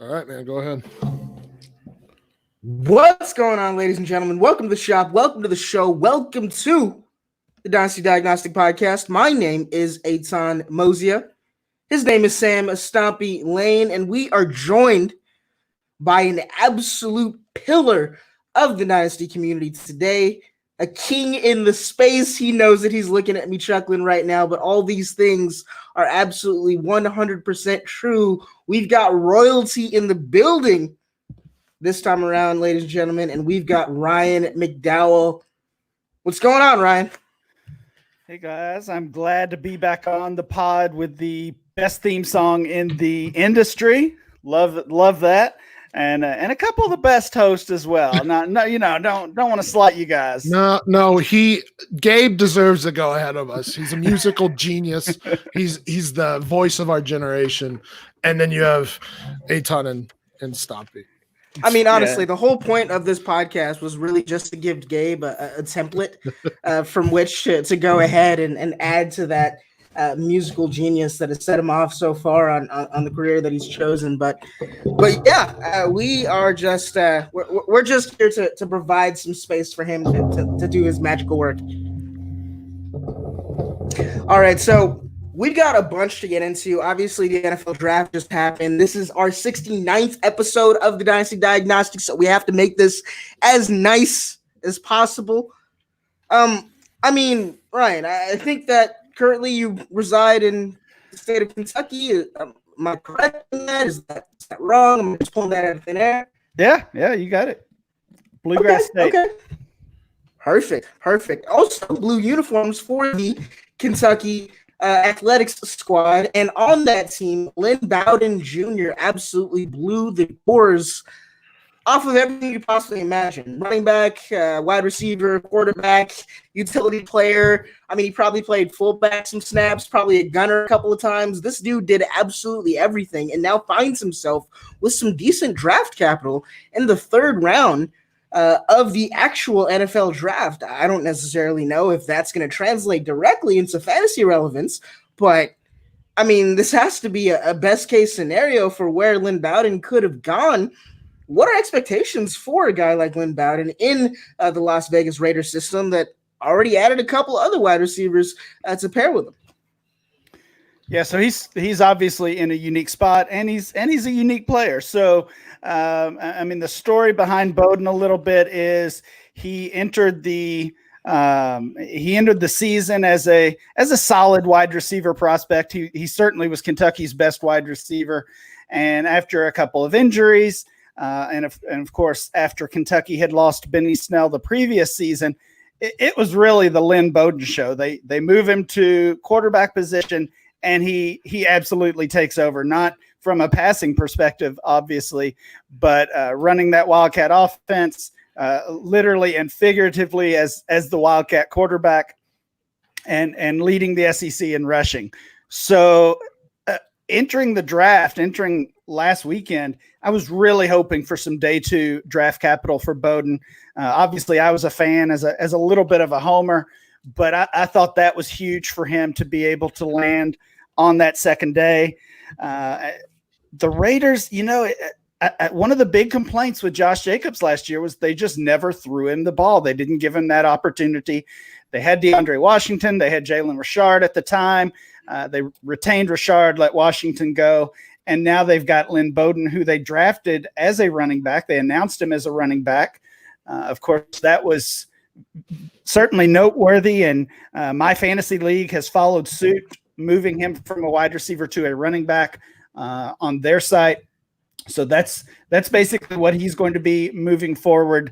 All right, man, go ahead. What's going on, ladies and gentlemen? Welcome to the shop. Welcome to the show. Welcome to the Dynasty Diagnostic podcast. My name is Eitan Mosier. His name is Sam Stompy Lane, and we are joined by an absolute pillar of the Dynasty community today. A king in the space. He knows that he's looking at me chuckling right now, but all these things are absolutely 100% true. We've got royalty in the building this time around, ladies and gentlemen, and we've got Ryan McDowell. What's going on, Ryan? Hey guys, I'm glad to be back on the pod with the best theme song in the industry. Love that, and a couple of the best hosts as well. Don't want to slight you guys. No, Gabe deserves to go ahead of us. He's a musical genius. He's the voice of our generation, and then you have Eitan and Stompy. I mean, honestly, the whole point of this podcast was really just to give Gabe a template from which to go ahead and add to that musical genius that has set him off so far on the career that he's chosen. But yeah, we are just we're just here to provide some space for him to do his magical work. All right, so we've got a bunch to get into. Obviously, the NFL draft just happened. This is our 69th episode of the Dynasty Diagnostic, so we have to make this as nice as possible. I mean, Ryan, I think that currently you reside in the state of Kentucky. Am I correct in that? Is that wrong? I'm just pulling that out of thin air. Yeah, you got it. Bluegrass State. Okay. Perfect. Also, blue uniforms for the Kentucky athletics squad, and on that team, Lynn Bowden Jr. absolutely blew the doors off of everything you possibly imagine. Running back, wide receiver, quarterback, utility player. I mean, he probably played fullback some snaps, probably a gunner a couple of times. This dude did absolutely everything and now finds himself with some decent draft capital in the third round of the actual NFL draft. I don't necessarily know if that's going to translate directly into fantasy relevance, but I mean, this has to be a best case scenario for where Lynn Bowden could have gone. What are expectations for a guy like Lynn Bowden in the Las Vegas Raiders system that already added a couple other wide receivers to pair with him? Yeah, so he's obviously in a unique spot, and he's a unique player. So, I mean, the story behind Bowden a little bit is he entered the season as a solid wide receiver prospect. He certainly was Kentucky's best wide receiver, and after a couple of injuries, and of course after Kentucky had lost Benny Snell the previous season, it was really the Lynn Bowden show. They move him to quarterback position, and he absolutely takes over, not from a passing perspective, obviously, but running that Wildcat offense, literally and figuratively as the Wildcat quarterback, and leading the SEC in rushing. So entering last weekend, I was really hoping for some day two draft capital for Bowden. Obviously, I was a fan as a little bit of a homer, but I thought that was huge for him to be able to land on that second day. The Raiders, one of the big complaints with Josh Jacobs last year was they just never threw him the ball. They didn't give him that opportunity. They had DeAndre Washington. They had Jalen Richard at the time. They retained Richard, let Washington go. And now they've got Lynn Bowden, who they drafted as a running back. They announced him as a running back. Of course, that was certainly noteworthy. And my fantasy league has followed suit, moving him from a wide receiver to a running back on their site. So that's basically what he's going to be moving forward,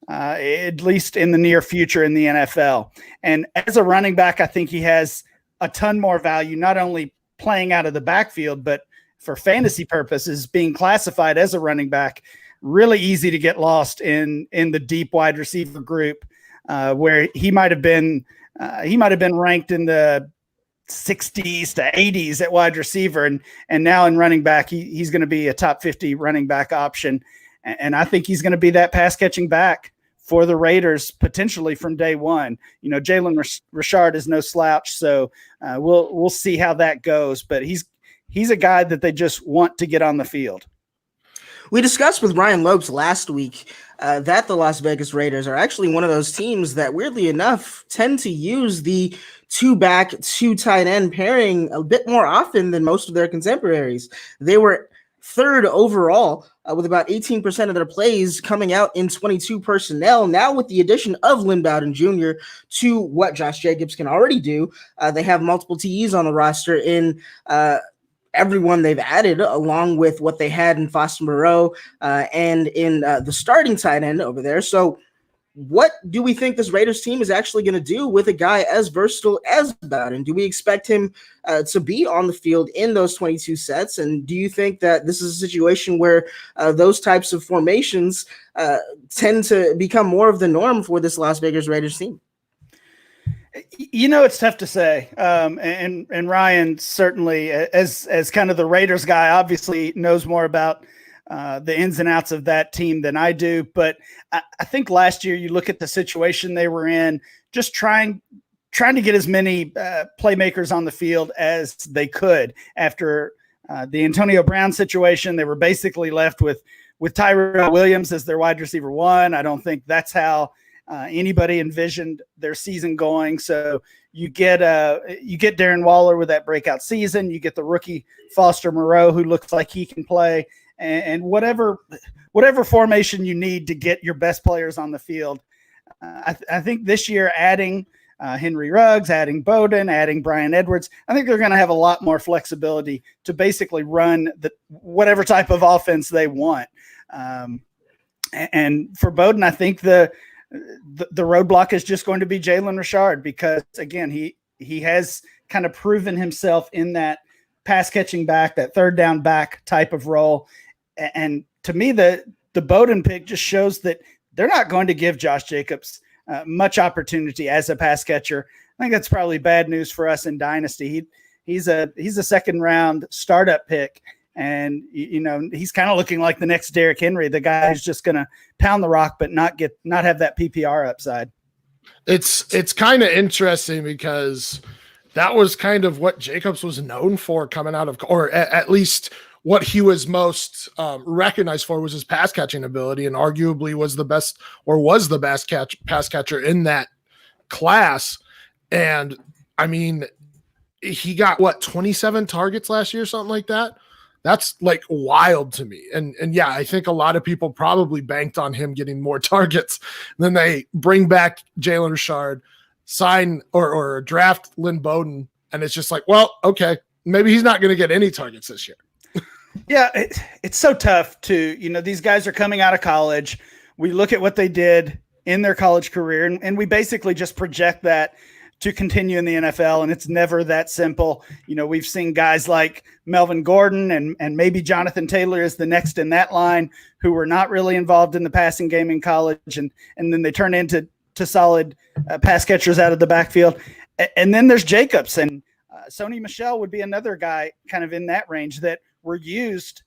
at least in the near future in the NFL. And as a running back, I think he has a ton more value, not only playing out of the backfield, but for fantasy purposes, being classified as a running back. Really easy to get lost in the deep wide receiver group, where he might have been ranked in the 60s to 80s at wide receiver, and now in running back, he's going to be a top 50 running back option, and I think he's going to be that pass catching back for the Raiders potentially from day one. Jalen Richard is no slouch, so we'll see how that goes, but he's a guy that they just want to get on the field. We discussed with Ryan Lopes last week that the Las Vegas Raiders are actually one of those teams that, weirdly enough, tend to use the two back, two tight end pairing a bit more often than most of their contemporaries. They were third overall with about 18% of their plays coming out in 22 personnel. Now, with the addition of Lynn Bowden Jr. to what Josh Jacobs can already do, they have multiple TEs on the roster in everyone they've added, along with what they had in Foster Moreau and in the starting tight end over there. So what do we think this Raiders team is actually going to do with a guy as versatile as Bowden? Do we expect him to be on the field in those 22 sets? And do you think that this is a situation where those types of formations tend to become more of the norm for this Las Vegas Raiders team? You know, it's tough to say. And Ryan certainly, as kind of the Raiders guy, obviously knows more about the ins and outs of that team than I do. But I think last year you look at the situation they were in, just trying to get as many playmakers on the field as they could. After the Antonio Brown situation, they were basically left with Tyrell Williams as their wide receiver one. I don't think that's how anybody envisioned their season going. So you get Darren Waller with that breakout season. You get the rookie Foster Moreau, who looks like he can play, and whatever formation you need to get your best players on the field. I think this year adding Henry Ruggs, adding Bowden, adding Brian Edwards, I think they're going to have a lot more flexibility to basically run whatever type of offense they want. And for Bowden, I think the roadblock is just going to be Jalen Richard, because again, he has kind of proven himself in that pass catching back, that third down back type of role. And to me, the Bowden pick just shows that they're not going to give Josh Jacobs much opportunity as a pass catcher. I think that's probably bad news for us in Dynasty. He's a second round startup pick. And, you know, he's kind of looking like the next Derrick Henry, the guy who's just going to pound the rock, but not have that PPR upside. It's kind of interesting because that was kind of what Jacobs was known for coming out of, or at least what he was most recognized for was his pass catching ability, and arguably was the best pass catcher in that class. And I mean, he got 27 targets last year, something like that. That's like wild to me. And yeah, I think a lot of people probably banked on him getting more targets. Then they bring back Jalen Richard, sign or draft Lynn Bowden, and it's just like, well, okay, maybe he's not going to get any targets this year. Yeah, it's so tough to, you know, these guys are coming out of college. We look at what they did in their college career, and we basically just project that to continue in the NFL, and it's never that simple. You know, we've seen guys like Melvin Gordon and maybe Jonathan Taylor is the next in that line, who were not really involved in the passing game in college, and then they turn into solid pass catchers out of the backfield. And then there's Jacobs, and Sony Michel would be another guy kind of in that range that were used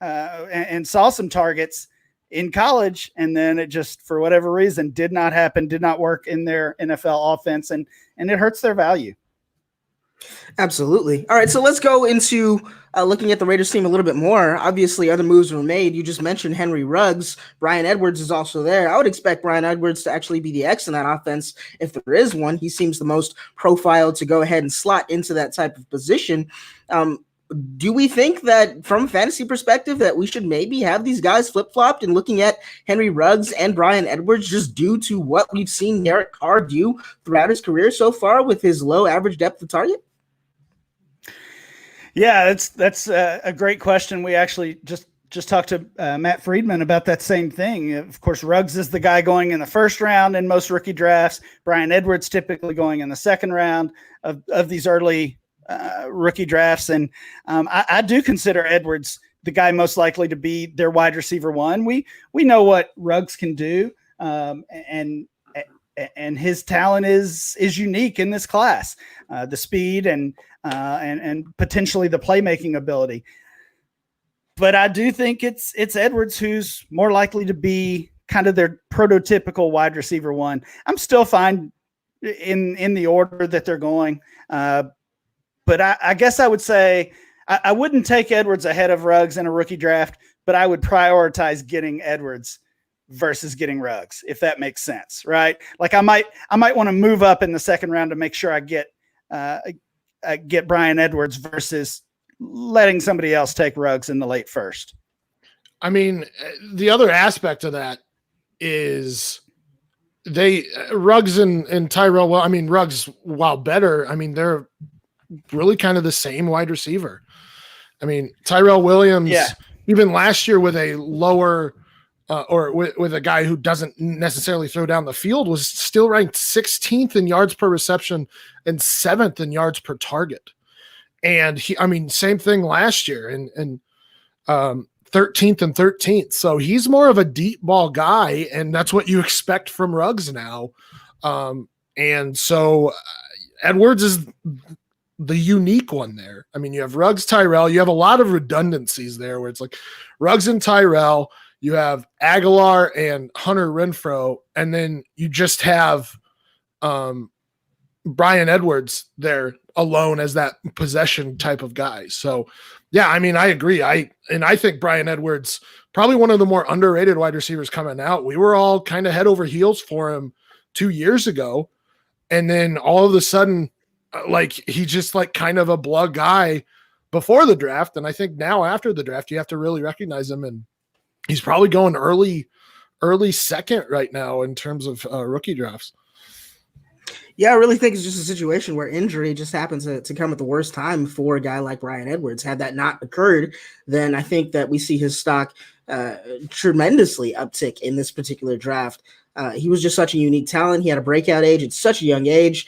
and saw some targets in college, and then it just, for whatever reason, did not happen, did not work in their NFL offense, and it hurts their value. Absolutely. All right, so let's go into looking at the Raiders team a little bit more. Obviously, other moves were made. You just mentioned Henry Ruggs. Brian Edwards is also there. I would expect Brian Edwards to actually be the X in that offense if there is one. He seems the most profiled to go ahead and slot into that type of position. Do we think that from a fantasy perspective that we should maybe have these guys flip-flopped and looking at Henry Ruggs and Brian Edwards just due to what we've seen Derek Carr do throughout his career so far with his low average depth of target? Yeah, that's a great question. We actually just talked to Matt Friedman about that same thing. Of course, Ruggs is the guy going in the first round in most rookie drafts. Brian Edwards typically going in the second round of these early rookie drafts. And I do consider Edwards the guy most likely to be their wide receiver one. We know what Ruggs can do, and his talent is unique in this class. The speed and potentially the playmaking ability. But I do think it's Edwards who's more likely to be kind of their prototypical wide receiver one. I'm still fine in the order that they're going. But I guess I would say I wouldn't take Edwards ahead of Ruggs in a rookie draft, but I would prioritize getting Edwards versus getting Ruggs, if that makes sense, right? Like I might want to move up in the second round to make sure I get Bryan Edwards versus letting somebody else take Ruggs in the late first. I mean, the other aspect of that is Ruggs and Tyrell. Well, I mean, Ruggs, while better, I mean, they're really kind of the same wide receiver. I mean, Tyrell Williams, even last year with a lower or with a guy who doesn't necessarily throw down the field, was still ranked 16th in yards per reception and 7th in yards per target. And same thing last year and 13th and 13th. So he's more of a deep ball guy, and that's what you expect from Ruggs now. And so Edwards is the unique one there. I mean, you have Ruggs, Tyrell, you have a lot of redundancies there where it's like Ruggs and Tyrell, you have Aguilar and Hunter Renfrow, and then you just have Bryan Edwards there alone as that possession type of guy. So yeah, I mean, I agree. I think Bryan Edwards, probably one of the more underrated wide receivers coming out. We were all kind of head over heels for him 2 years ago. And then all of a sudden, like he's just like kind of a blug guy before the draft. And I think now after the draft, you have to really recognize him. And he's probably going early second right now in terms of rookie drafts. Yeah, I really think it's just a situation where injury just happens to come at the worst time for a guy like Bryan Edwards. Had that not occurred, then I think that we see his stock tremendously uptick in this particular draft. He was just such a unique talent. He had a breakout age at such a young age.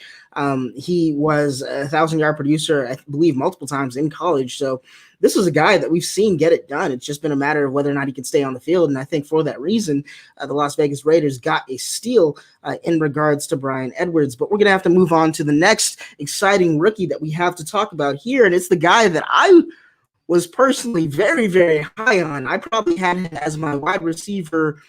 He was a 1,000-yard producer, I believe, multiple times in college. So this was a guy that we've seen get it done. It's just been a matter of whether or not he can stay on the field. And I think for that reason, the Las Vegas Raiders got a steal in regards to Bryan Edwards. But we're going to have to move on to the next exciting rookie that we have to talk about here. And it's the guy that I was personally very, very high on. I probably had him as my wide receiver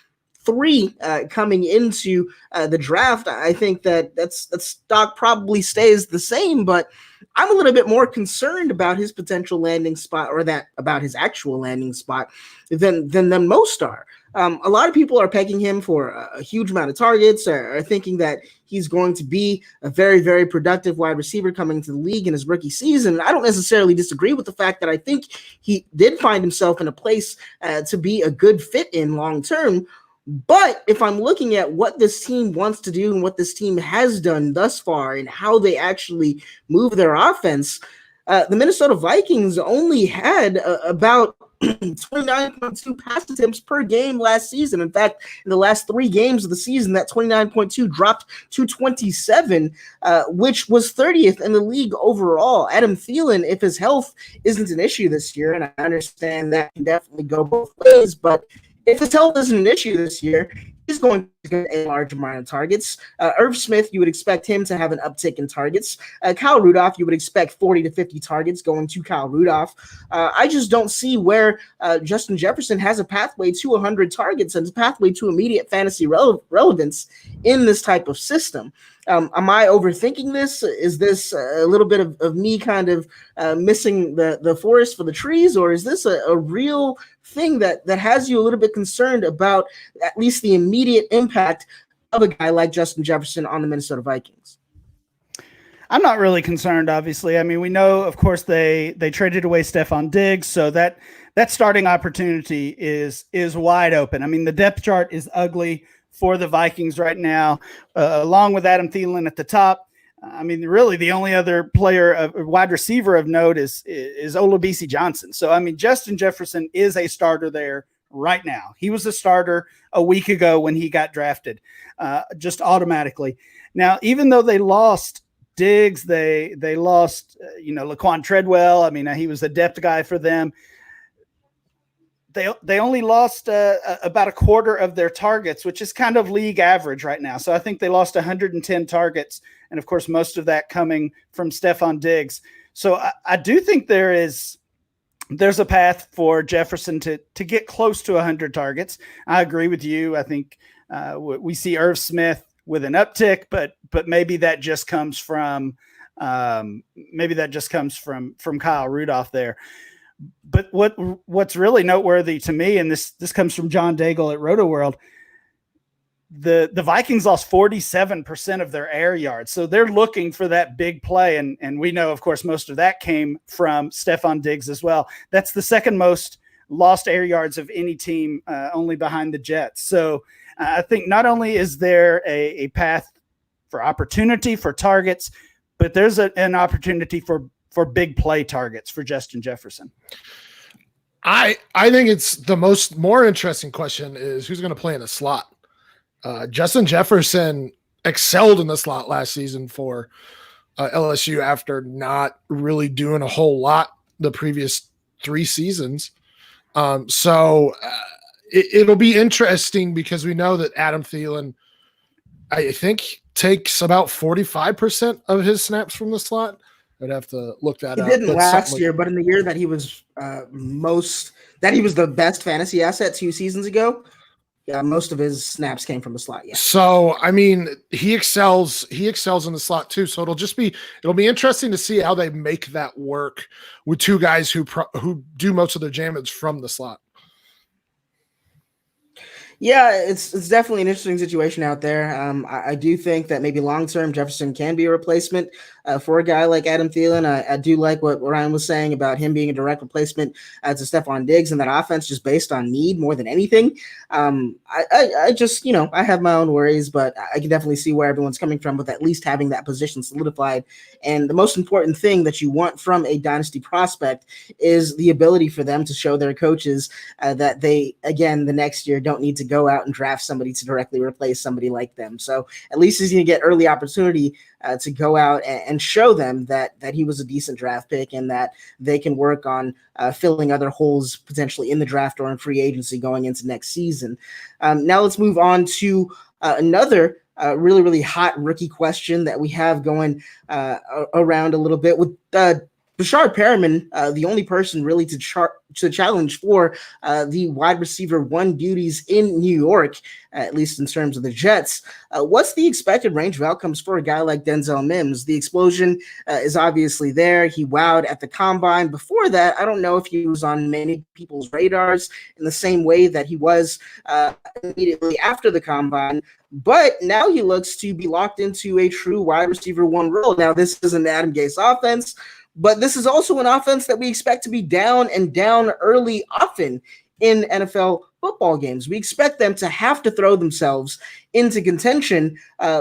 3 coming into the draft. I think that stock probably stays the same, but I'm a little bit more concerned about his potential landing spot, or that about his actual landing spot, than most are. A lot of people are pegging him for a huge amount of targets, or thinking that he's going to be a very, very productive wide receiver coming into the league in his rookie season. I don't necessarily disagree with the fact that I think he did find himself in a place to be a good fit in long term. But if I'm looking at what this team wants to do and what this team has done thus far and how they actually move their offense, the Minnesota Vikings only had about 29.2 pass attempts per game last season. In fact, in the last 3 games of the season, that 29.2 dropped to 27, which was 30th in the league overall. Adam Thielen, if his health isn't an issue this year, and I understand that can definitely go both ways, but if his health isn't an issue this year, he's going to get a large amount of targets. Irv Smith, you would expect him to have an uptick in targets. Kyle Rudolph, you would expect 40 to 50 targets going to Kyle Rudolph. I just don't see where Justin Jefferson has a pathway to 100 targets and a pathway to immediate fantasy relevance in this type of system. Am I overthinking this? Is this a little bit of me kind of missing the forest for the trees, or is this a real thing that has you a little bit concerned about at least the immediate impact of a guy like Justin Jefferson on the Minnesota Vikings? I'm not really concerned, obviously. I mean, we know, of course, they traded away Stephon Diggs, so that starting opportunity is wide open. I mean, the depth chart is ugly for the Vikings right now, along with Adam Thielen at the top. I mean, really the only other player, wide receiver of note is Olabisi Johnson. So, I mean, Justin Jefferson is a starter there right now. He was a starter a week ago when he got drafted, just automatically. Now, even though they lost Diggs, they lost, Laquan Treadwell. I mean, he was a depth guy for them. They only lost about a quarter of their targets, which is kind of league average right now. So I think they lost 110 targets, and of course, most of that coming from Stephon Diggs. So I do think there's a path for Jefferson to get close to 100 targets. I agree with you. I think we see Irv Smith with an uptick, but maybe that just comes from Kyle Rudolph there. But what's really noteworthy to me, and this comes from John Daigle at Roto World, the Vikings lost 47% of their air yards. So they're looking for that big play. And we know, of course, most of that came from Stephon Diggs as well. That's the second most lost air yards of any team, only behind the Jets. So I think not only is there a path for opportunity for targets, but there's an opportunity for big play targets for Justin Jefferson. I think it's the more interesting question is who's going to play in the slot. Justin Jefferson excelled in the slot last season for LSU after not really doing a whole lot the previous 3 seasons. So it'll be interesting because we know that Adam Thielen, I think, takes about 45% of his snaps from the slot. I'd have to look that up. He didn't last year, but in the year that he was the best fantasy asset 2 seasons ago, yeah, most of his snaps came from the slot. Yeah. So I mean, he excels in the slot too. So it'll be interesting to see how they make that work with 2 guys who do most of their damage from the slot. Yeah, it's definitely an interesting situation out there. I do think that maybe long-term Jefferson can be a replacement for a guy like Adam Thielen. I do like what Ryan was saying about him being a direct replacement to Stephon Diggs in that offense, just based on need more than anything. I just, I have my own worries, but I can definitely see where everyone's coming from with at least having that position solidified. And the most important thing that you want from a dynasty prospect is the ability for them to show their coaches that they, again, the next year don't need to go out and draft somebody to directly replace somebody like them. So at least he's going to get early opportunity to go out and show them that he was a decent draft pick and that they can work on filling other holes potentially in the draft or in free agency going into next season. Now let's move on to another really, really hot rookie question that we have going around a little bit with Bashard Perriman, the only person really to challenge for the wide receiver 1 duties in New York, at least in terms of the Jets. What's the expected range of outcomes for a guy like Denzel Mims? The explosion is obviously there. He wowed at the combine. Before that, I don't know if he was on many people's radars in the same way that he was immediately after the combine. But now he looks to be locked into a true wide receiver 1 role. Now, this is an Adam Gase offense, but this is also an offense that we expect to be down early often in NFL football games. We expect them to have to throw themselves into contention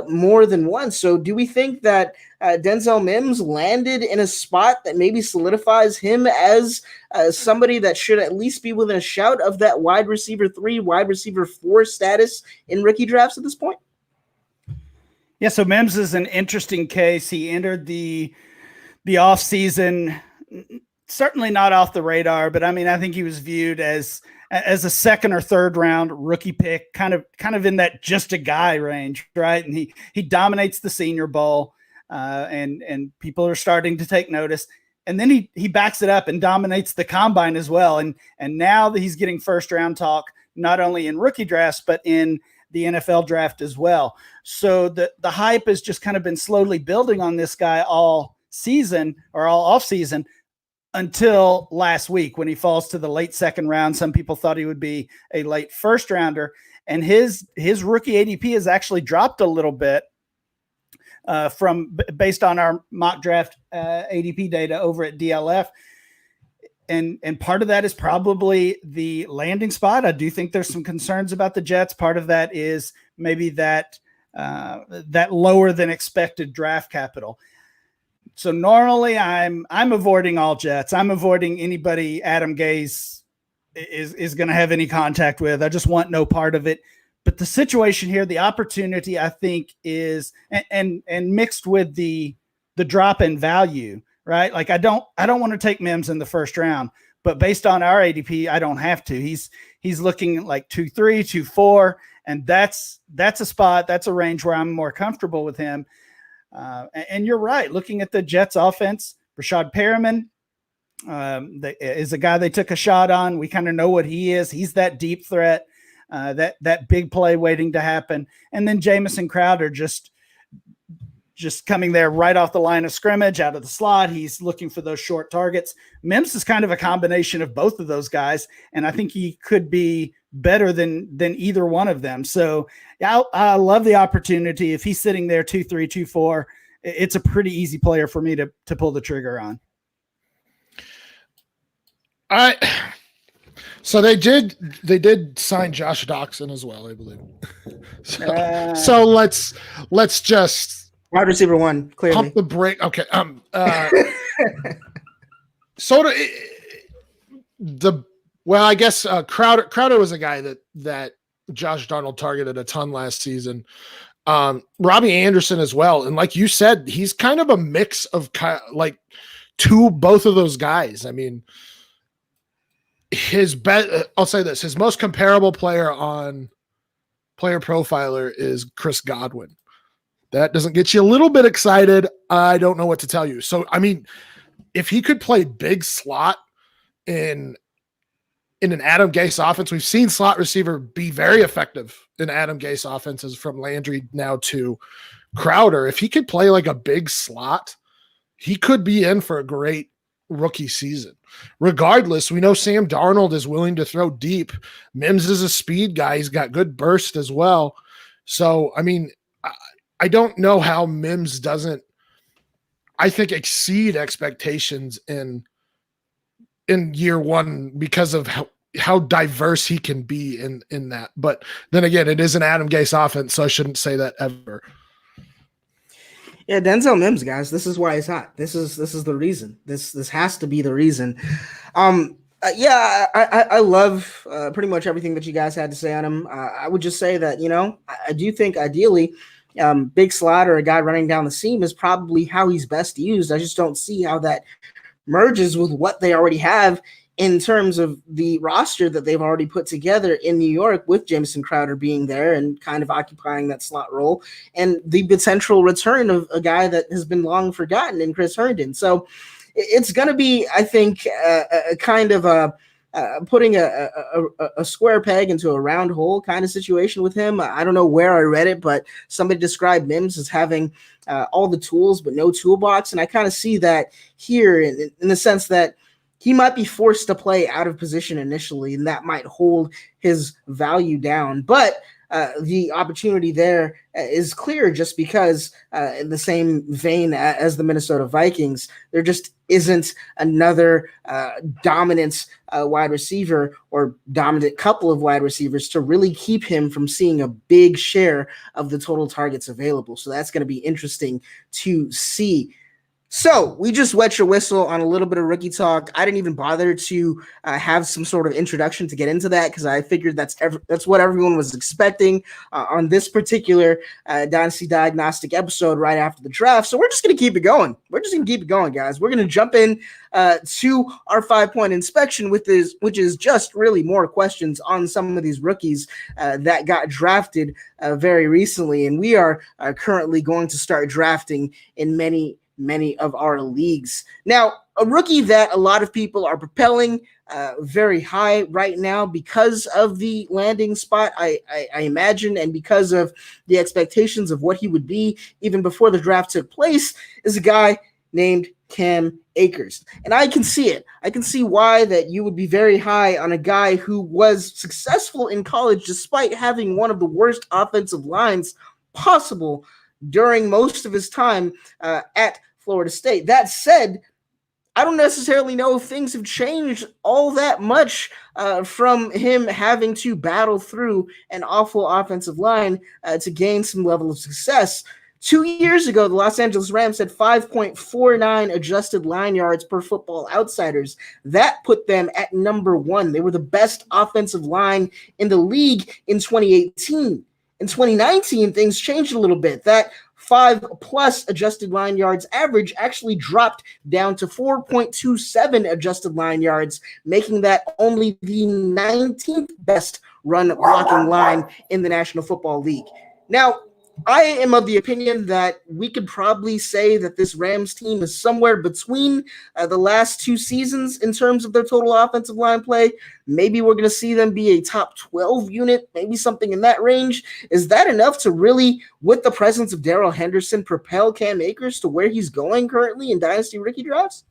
more than once. So do we think that Denzel Mims landed in a spot that maybe solidifies him as somebody that should at least be within a shout of that wide receiver 3, wide receiver 4 status in rookie drafts at this point? Yeah, so Mims is an interesting case. He entered the off season, certainly not off the radar, but I mean, I think he was viewed as a second or third round rookie pick, kind of in that just a guy range, right? And he dominates the Senior Bowl, and people are starting to take notice. And then he backs it up and dominates the combine as well. And now that he's getting first round talk, not only in rookie drafts, but in the NFL draft as well. So the hype has just kind of been slowly building on this guy all season or all off season until last week when he falls to the late second round. Some people thought he would be a late first rounder, and his rookie ADP has actually dropped a little bit based on our mock draft ADP data over at DLF. And part of that is probably the landing spot. I do think there's some concerns about the Jets. Part of that is maybe that lower than expected draft capital. So normally I'm avoiding all Jets. I'm avoiding anybody Adam Gase is going to have any contact with. I just want no part of it. But the situation here, the opportunity, I think, is and mixed with the drop in value, right? Like I don't want to take Mims in the first round, but based on our ADP, I don't have to. He's looking like 2-3, 2-4, and that's a spot, that's a range where I'm more comfortable with him. And you're right. Looking at the Jets offense, Rashad Perriman is a guy they took a shot on. We kind of know what he is. He's that deep threat, that big play waiting to happen. And then Jamison Crowder just just coming there right off the line of scrimmage, out of the slot. He's looking for those short targets. Mims is kind of a combination of both of those guys, and I think he could be better than either one of them. So yeah, I love the opportunity. If he's sitting there 2-3, 2-4, it's a pretty easy player for me to pull the trigger on. So they did sign Josh Doxson as well, I believe. So let's just wide receiver 1, clearly. pump the brake. Okay. I guess Crowder was a guy that Josh Darnold targeted a ton last season. Robbie Anderson as well, and like you said, he's kind of a mix of both of those guys. I mean, I'll say this: his most comparable player on Player Profiler is Chris Godwin. That doesn't get you a little bit excited. I don't know what to tell you. So, I mean, if he could play big slot in an Adam Gase offense, we've seen slot receiver be very effective in Adam Gase offenses, from Landry now to Crowder. If he could play like a big slot, he could be in for a great rookie season. Regardless, we know Sam Darnold is willing to throw deep. Mims is a speed guy. He's got good burst as well. So, I mean, I don't know how Mims doesn't, I think, exceed expectations in year one because of how diverse he can be in that. But then again, it is an Adam Gase offense, so I shouldn't say that ever. Yeah, Denzel Mims, guys. This is why he's hot. This is the reason. This has to be the reason. I love pretty much everything that you guys had to say on him. I would just say that, I do think ideally big slot or a guy running down the seam is probably how he's best used. I just don't see how that merges with what they already have in terms of the roster that they've already put together in New York, with Jamison Crowder being there and kind of occupying that slot role, and the potential return of a guy that has been long forgotten in Chris Herndon. So it's going to be, I think, a kind of putting a square peg into a round hole kind of situation with him. I don't know where I read it, but somebody described Mims as having all the tools but no toolbox, and I kind of see that here in the sense that he might be forced to play out of position initially, and that might hold his value down. But the opportunity there is clear, just because in the same vein as the Minnesota Vikings, there just isn't another dominant wide receiver or dominant couple of wide receivers to really keep him from seeing a big share of the total targets available. So that's going to be interesting to see. So we just wet your whistle on a little bit of rookie talk. I didn't even bother to have some sort of introduction to get into that, because I figured that's what everyone was expecting on this particular Dynasty Diagnostic episode right after the draft. So we're just going to keep it going. We're just going to keep it going, guys. We're going to jump in to our 5-point inspection, which is just really more questions on some of these rookies that got drafted very recently. And we are currently going to start drafting in many of our leagues. Now, a rookie that a lot of people are propelling very high right now because of the landing spot, I imagine, and because of the expectations of what he would be even before the draft took place, is a guy named Cam Akers. And I can see it. I can see why that you would be very high on a guy who was successful in college despite having one of the worst offensive lines possible during most of his time at Florida State. That said, I don't necessarily know if things have changed all that much from him having to battle through an awful offensive line to gain some level of success. 2 years ago, the Los Angeles Rams had 5.49 adjusted line yards per Football Outsiders. That put them at number 1. They were the best offensive line in the league in 2018. In 2019, things changed a little bit. That 5+ adjusted line yards average actually dropped down to 4.27 adjusted line yards, making that only the 19th best run blocking line in the National Football League. Now, I am of the opinion that we could probably say that this Rams team is somewhere between the last 2 seasons in terms of their total offensive line play. Maybe we're going to see them be a top 12 unit, maybe something in that range. Is that enough to really, with the presence of Darrell Henderson, propel Cam Akers to where he's going currently in Dynasty rookie drafts?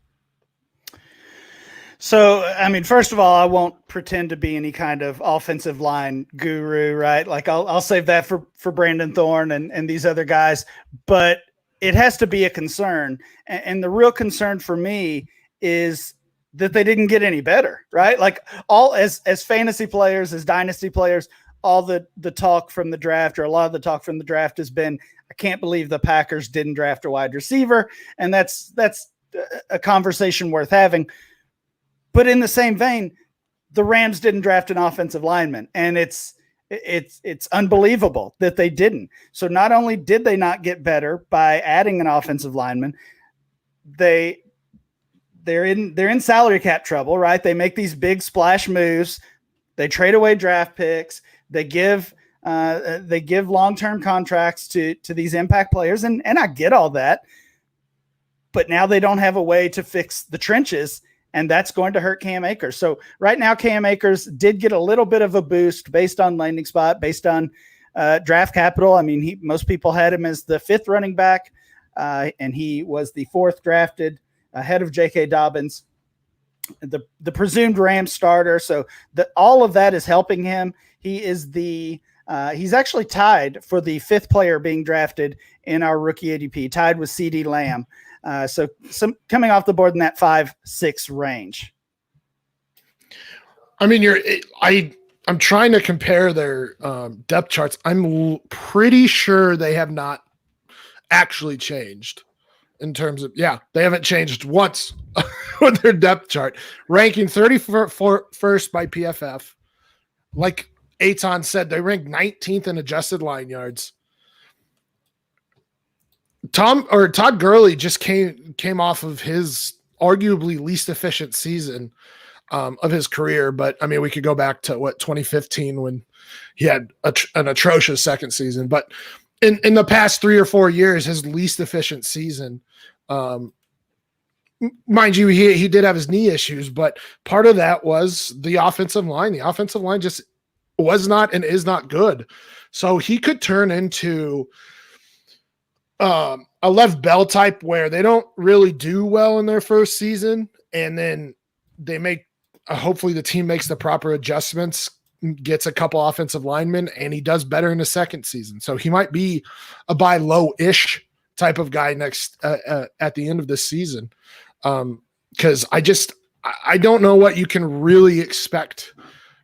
So, I mean, first of all, I won't pretend to be any kind of offensive line guru, right? Like I'll save that for Brandon Thorne and these other guys, but it has to be a concern. And the real concern for me is that they didn't get any better, right? Like all as fantasy players, as dynasty players, all the talk from the draft, or a lot of the talk from the draft has been, I can't believe the Packers didn't draft a wide receiver. And that's a conversation worth having. But in the same vein, the Rams didn't draft an offensive lineman, and it's unbelievable that they didn't. So not only did they not get better by adding an offensive lineman, they're in salary cap trouble, right? They make these big splash moves, they trade away draft picks, they give long-term contracts to these impact players, and I get all that, but now they don't have a way to fix the trenches. And that's going to hurt Cam Akers. So right now, Cam Akers did get a little bit of a boost based on landing spot, based on draft capital. I mean, most people had him as the 5th running back, and he was the 4th drafted ahead of J.K. Dobbins, the presumed Rams starter. So all of that is helping him. He is he's actually tied for the 5th player being drafted in our rookie ADP, tied with CeeDee Lamb. So some coming off the board in that 5-6 range. I mean, I'm trying to compare their depth charts. I'm pretty sure they have not actually changed in terms of, they haven't changed once with their depth chart. Ranking 31st by PFF. Like Eitan said, they ranked 19th in adjusted line yards. Todd Gurley just came off of his arguably least efficient season of his career. But I mean, we could go back to 2015 when he had an atrocious second season, but in the past 3 or 4 years, his least efficient season, mind you, he did have his knee issues, but part of that was the offensive line. The offensive line just was not and is not good. So he could turn into a Lev Bell type where they don't really do well in their first season, and then they make hopefully the team makes the proper adjustments, gets a couple offensive linemen, and he does better in the second season. So he might be a buy low-ish type of guy next at the end of this season, because I don't know what you can really expect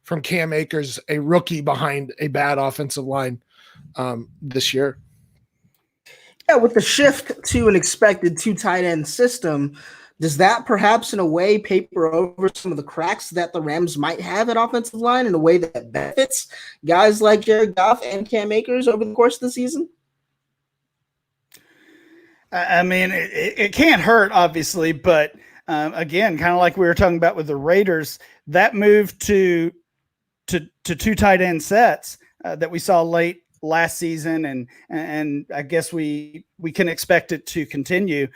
from Cam Akers, a rookie behind a bad offensive line this year. Yeah, with the shift to an expected 2 tight end system, does that perhaps in a way paper over some of the cracks that the Rams might have at offensive line in a way that benefits guys like Jared Goff and Cam Akers over the course of the season? I mean, it can't hurt, obviously, but again, kind of like we were talking about with the Raiders, that move to 2 tight end sets that we saw late last season, and I guess we can expect it to continue.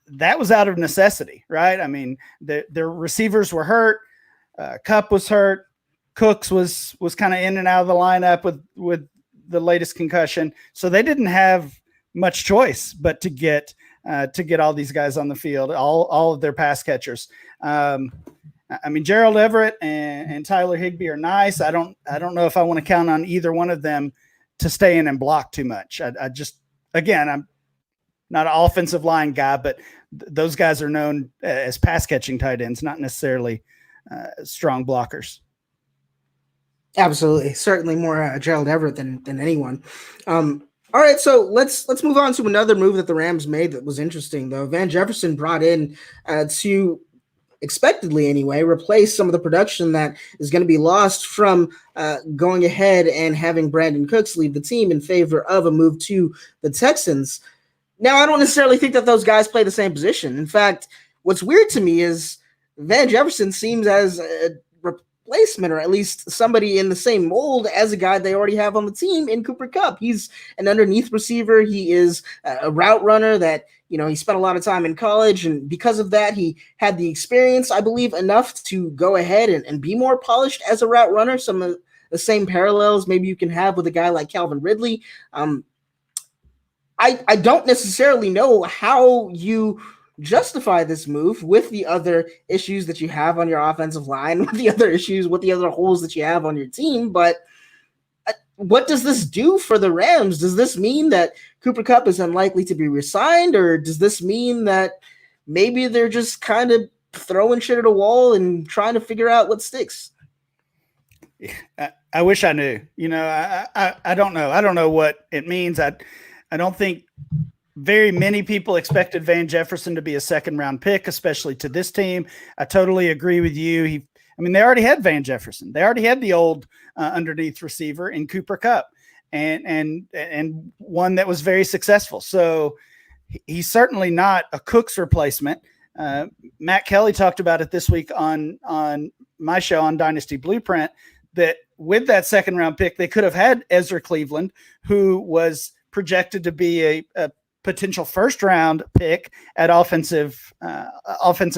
That was out of necessity, right? I mean, their receivers were hurt. Kupp was hurt. Cooks was kind of in and out of the lineup with the latest concussion. So they didn't have much choice but to get all these guys on the field, all of their pass catchers. I mean, Gerald Everett and Tyler Higbee are nice. I don't know if I want to count on either one of them to stay in and block too much. I just, again, I'm not an offensive line guy, but those guys are known as pass catching tight ends, not necessarily strong blockers. Absolutely. Certainly more Gerald Everett than anyone. All right, so let's move on to another move that the Rams made that was interesting, though. Van Jefferson brought in to, expectedly anyway, replace some of the production that is going to be lost from going ahead and having Brandon Cooks leave the team in favor of a move to the Texans. Now, I don't necessarily think that those guys play the same position. In fact, what's weird to me is Van Jefferson seems as replacement, or at least somebody in the same mold as a guy they already have on the team in Cooper Kupp. He's an underneath receiver. He is a route runner that, he spent a lot of time in college, and because of that, he had the experience, I believe, enough to go ahead and be more polished as a route runner. Some of the same parallels maybe you can have with a guy like Calvin Ridley. I don't necessarily know how you justify this move with the other issues that you have on your offensive line, with the other holes that you have on your team. But what does this do for the Rams? Does this mean that Cooper Kupp is unlikely to be re-signed, or does this mean that maybe they're just kind of throwing shit at a wall and trying to figure out what sticks? I wish I knew. I don't know. I don't know what it means. I don't think very many people expected Van Jefferson to be a second-round pick, especially to this team. I totally agree with you. They already had Van Jefferson. They already had the old underneath receiver in Cooper Kupp, and one that was very successful. So he's certainly not a Cook's replacement. Matt Kelly talked about it this week on my show on Dynasty Blueprint, that with that second-round pick, they could have had Ezra Cleveland, who was projected to be a potential first-round pick at offensive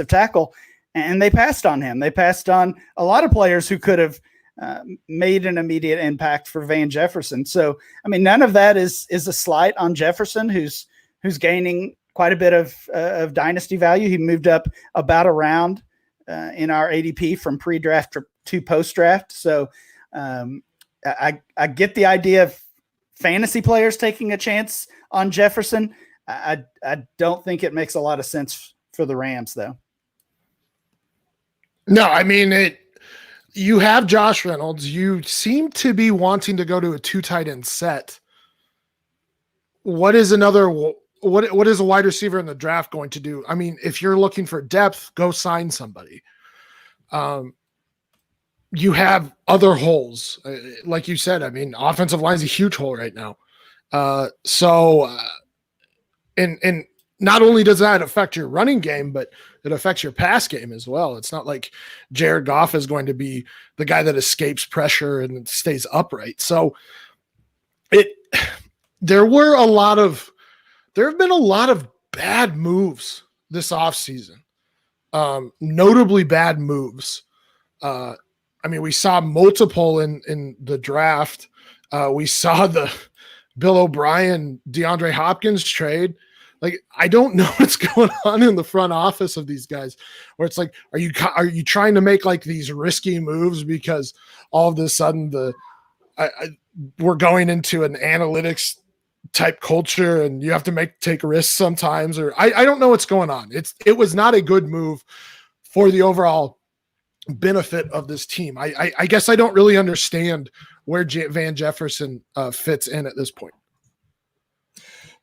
tackle, and they passed on him. They passed on a lot of players who could have made an immediate impact for Van Jefferson. So, none of that is a slight on Jefferson, who's gaining quite a bit of dynasty value. He moved up about a round in our ADP from pre-draft to post-draft. So I get the idea of fantasy players taking a chance on Jefferson. I don't think it makes a lot of sense for the Rams, though. No, you have Josh Reynolds. You seem to be wanting to go to a 2 tight end set. What is a wide receiver in the draft going to do? If you're looking for depth, go sign somebody. You have other holes. Like you said, offensive line is a huge hole right now. And not only does that affect your running game, but it affects your pass game as well. It's not like Jared Goff is going to be the guy that escapes pressure and stays upright. So there have been a lot of bad moves this offseason. Notably bad moves. We saw multiple in the draft. We saw the Bill O'Brien, DeAndre Hopkins trade. I don't know what's going on in the front office of these guys, where it's like, are you trying to make these risky moves because all of a sudden we're going into an analytics type culture and you have to take risks sometimes, or I don't know what's going on. It was not a good move for the overall benefit of this team. I guess I don't really understand where Van Jefferson fits in at this point.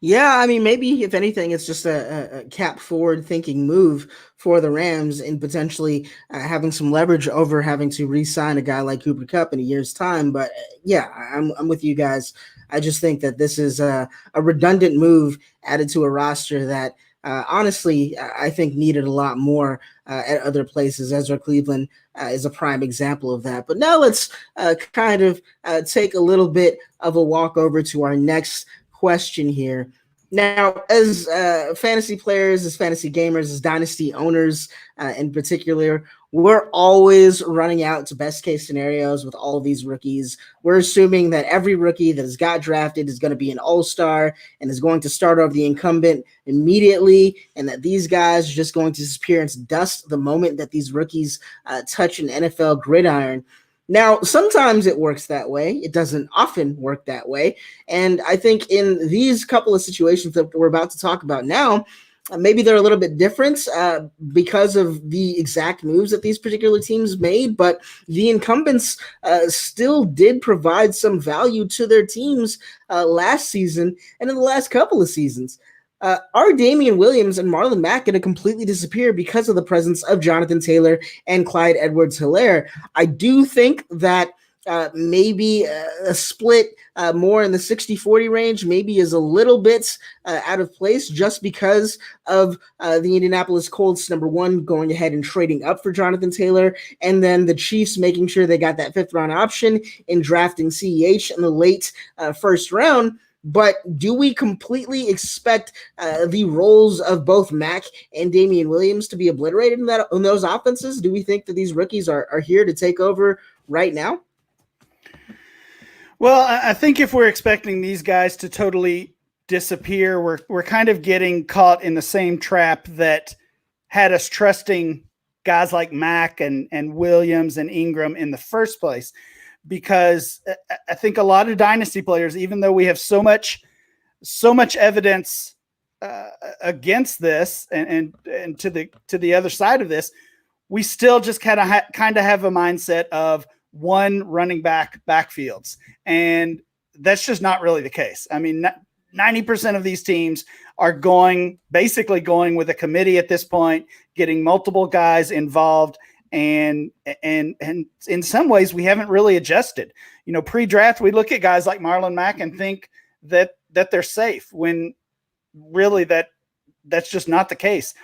Yeah, maybe if anything, it's just a cap forward thinking move for the Rams and potentially having some leverage over having to re-sign a guy like Cooper Kupp in a year's time. But yeah, I'm with you guys. I just think that this is a redundant move added to a roster that honestly, I think needed a lot more at other places. Ezra Cleveland is a prime example of that. But now let's kind of take a little bit of a walk over to our next question here. Now, as fantasy players, as fantasy gamers, as dynasty owners in particular, we're always running out to best case scenarios with all of these rookies. We're assuming that every rookie that has got drafted is going to be an all-star and is going to start over the incumbent immediately, and that these guys are just going to disappear into dust the moment that these rookies touch an NFL gridiron. Now, sometimes it works that way. It doesn't often work that way. And I think in these couple of situations that we're about to talk about now, maybe they're a little bit different because of the exact moves that these particular teams made, but the incumbents still did provide some value to their teams last season and in the last couple of seasons. Are Damian Williams and Marlon Mack going to completely disappear because of the presence of Jonathan Taylor and Clyde Edwards-Helaire? I do think that maybe a split more in the 60-40 range maybe is a little bit out of place just because of the Indianapolis Colts, number one, going ahead and trading up for Jonathan Taylor, and then the Chiefs making sure they got that 5th-round option in drafting CEH in the late first round. But do we completely expect the roles of both Mac and Damian Williams to be obliterated in those offenses? Do we think that these rookies are here to take over right now? Well, I think if we're expecting these guys to totally disappear, we're kind of getting caught in the same trap that had us trusting guys like Mack and Williams and Ingram in the first place. Because I think a lot of dynasty players, even though we have so much evidence against this and to the other side of this, we still just kind of have a mindset of one running back backfields. And that's just not really the case. I mean, 90% of these teams are basically going with a committee at this point, getting multiple guys involved. And in some ways we haven't really adjusted. Pre-draft, we look at guys like Marlon Mack and think that they're safe when really that's just not the case.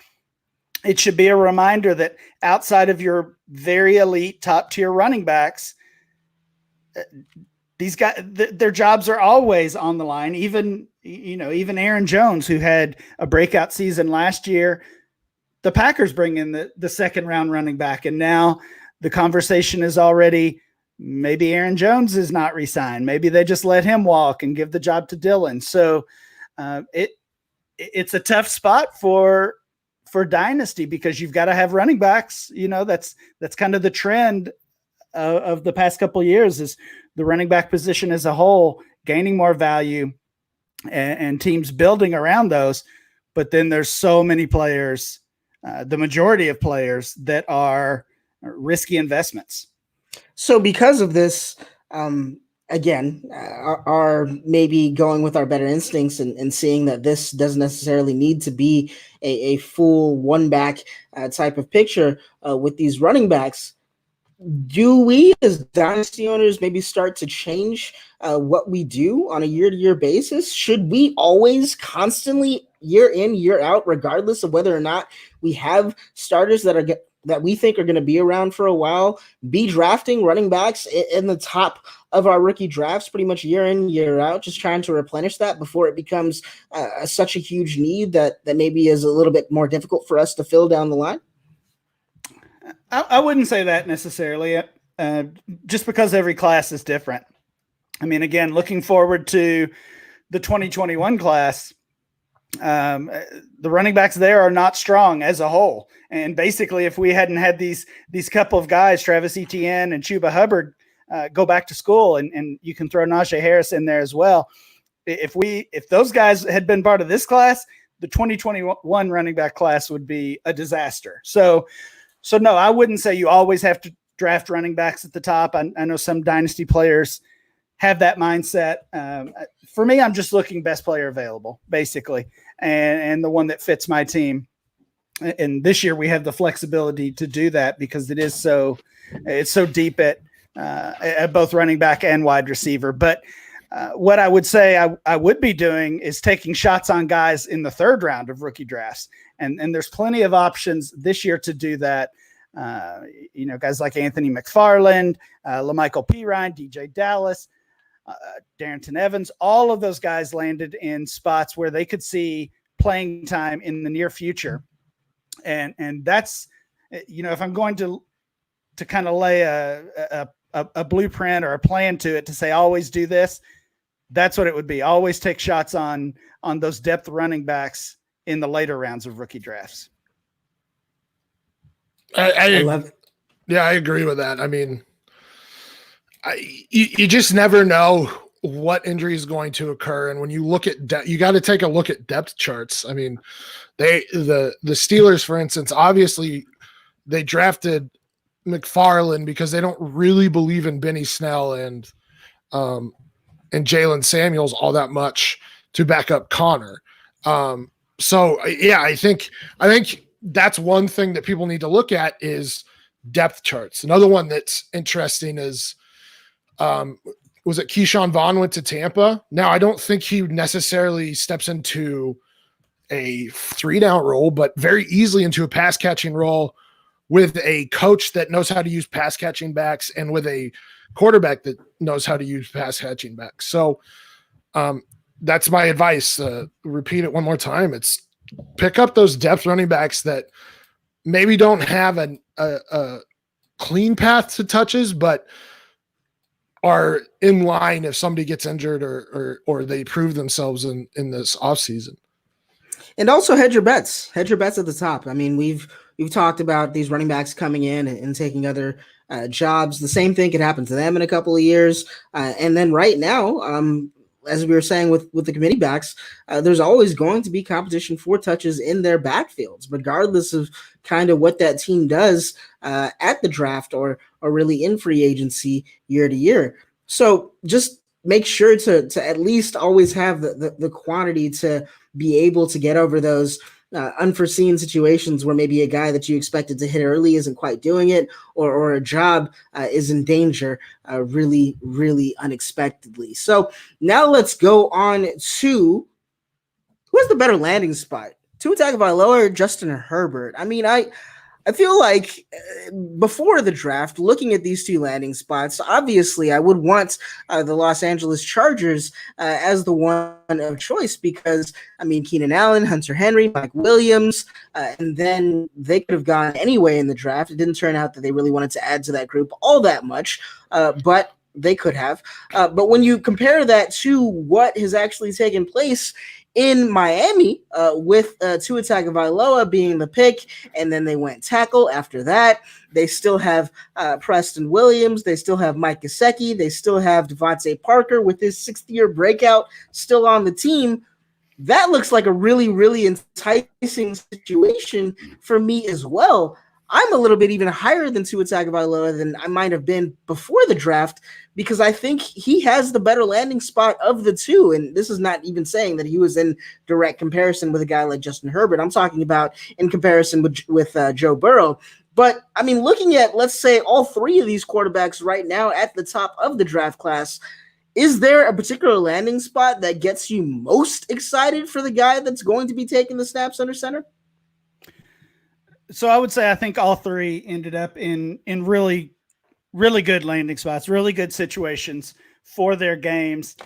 It should be a reminder that outside of your very elite top tier running backs, these guys, their jobs are always on the line. Even Aaron Jones, who had a breakout season last year, the Packers bring in the 2nd-round running back. And now the conversation is already, maybe Aaron Jones is not re-signed. Maybe they just let him walk and give the job to Dylan. So it's a tough spot for dynasty because you've got to have running backs. That's kind of the trend of the past couple of years is the running back position as a whole gaining more value and teams building around those. But then there's so many players, the majority of players that are risky investments. So because of this, again, are maybe going with our better instincts and seeing that this doesn't necessarily need to be a full one-back type of picture with these running backs. Do we as dynasty owners maybe start to change what we do on a year-to-year basis? Should we always constantly year in, year out, regardless of whether or not we have starters that we think are going to be around for a while, be drafting running backs in the top of our rookie drafts pretty much year in, year out, just trying to replenish that before it becomes such a huge need that maybe is a little bit more difficult for us to fill down the line? I wouldn't say that necessarily, just because every class is different. I mean, again, looking forward to the 2021 class, the running backs there are not strong as a whole. And basically, if we hadn't had these couple of guys, Travis Etienne and Chuba Hubbard, go back to school, and you can throw Najee Harris in there as well. If those guys had been part of this class, the 2021 running back class would be a disaster. So no, I wouldn't say you always have to draft running backs at the top. I know some dynasty players have that mindset. For me, I'm just looking best player available, basically, and the one that fits my team. And this year we have the flexibility to do that because it's so deep at both running back and wide receiver. But what I would say I would be doing is taking shots on guys in the 3rd round of rookie drafts. And there's plenty of options this year to do that. Guys like Anthony McFarland, LaMichael Pirine, DJ Dallas, Darrington Evans, all of those guys landed in spots where they could see playing time in the near future. And that's, if I'm going to kind of lay a blueprint or a plan to it to say, always do this, that's what it would be. Always take shots on those depth running backs in the later rounds of rookie drafts. I love it. Yeah, I agree with that. I mean, you just never know what injury is going to occur. And when you look at you got to take a look at depth charts. I mean, the Steelers, for instance, obviously they drafted McFarland because they don't really believe in Benny Snell and Jalen Samuels all that much to back up Connor. So yeah, I think that's one thing that people need to look at is depth charts. Another one that's interesting is Was it Keyshawn Vaughn went to Tampa? Now, I don't think he necessarily steps into a 3-down role, but very easily into a pass catching role with a coach that knows how to use pass catching backs and with a quarterback that knows how to use pass catching backs. So that's my advice. Repeat it one more time. It's pick up those depth running backs that maybe don't have a clean path to touches, but are in line if somebody gets injured or they prove themselves in this offseason. And also hedge your bets. Hedge your bets at the top. I mean, we've talked about these running backs coming in and taking other jobs. The same thing could happen to them in a couple of years. And then right now, as we were saying with the committee backs, there's always going to be competition for touches in their backfields, regardless of kind of what that team does at the draft or really in free agency year to year. So just make sure to at least always have the quantity to be able to get over those unforeseen situations where maybe a guy that you expected to hit early isn't quite doing it, or a job is in danger really, really unexpectedly. So now let's go on to who has the better landing spot, Tua Tagovailoa or Justin Herbert? I mean, I feel like before the draft, looking at these two landing spots, obviously I would want the Los Angeles Chargers as the one of choice because, I mean, Keenan Allen, Hunter Henry, Mike Williams, and then they could have gone anyway in the draft. It didn't turn out that they really wanted to add to that group all that much, but they could have. But when you compare that to what has actually taken place in Miami with Tua Tagovailoa being the pick, and then they went tackle after that. They still have Preston Williams. They still have Mike Gesicki. They still have Devontae Parker with his 6th-year breakout still on the team. That looks like a really, really enticing situation for me as well. I'm a little bit even higher than Tua Tagovailoa than I might have been before the draft because I think he has the better landing spot of the two. And this is not even saying that he was in direct comparison with a guy like Justin Herbert. I'm talking about in comparison with Joe Burrow. But, I mean, looking at, let's say, all three of these quarterbacks right now at the top of the draft class, is there a particular landing spot that gets you most excited for the guy that's going to be taking the snaps under center? So I would say I think all three ended up in really, really good landing spots, really good situations for their games.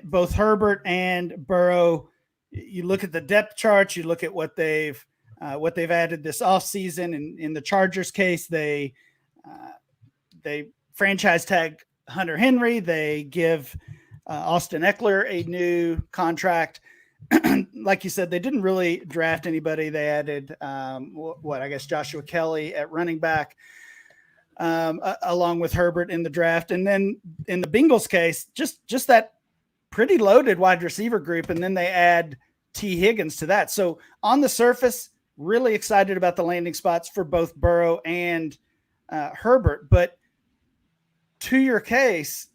Both Herbert and Burrow, you look at the depth charts, you look at what they've added this offseason. And in the Chargers case, they franchise tag Hunter Henry. They give Austin Eckler a new contract. Like you said, they didn't really draft anybody. They added Joshua Kelly at running back along with Herbert in the draft. And then in the Bengals case, just that pretty loaded wide receiver group. And then they add T. Higgins to that. So on the surface, really excited about the landing spots for both Burrow and Herbert. But to your case,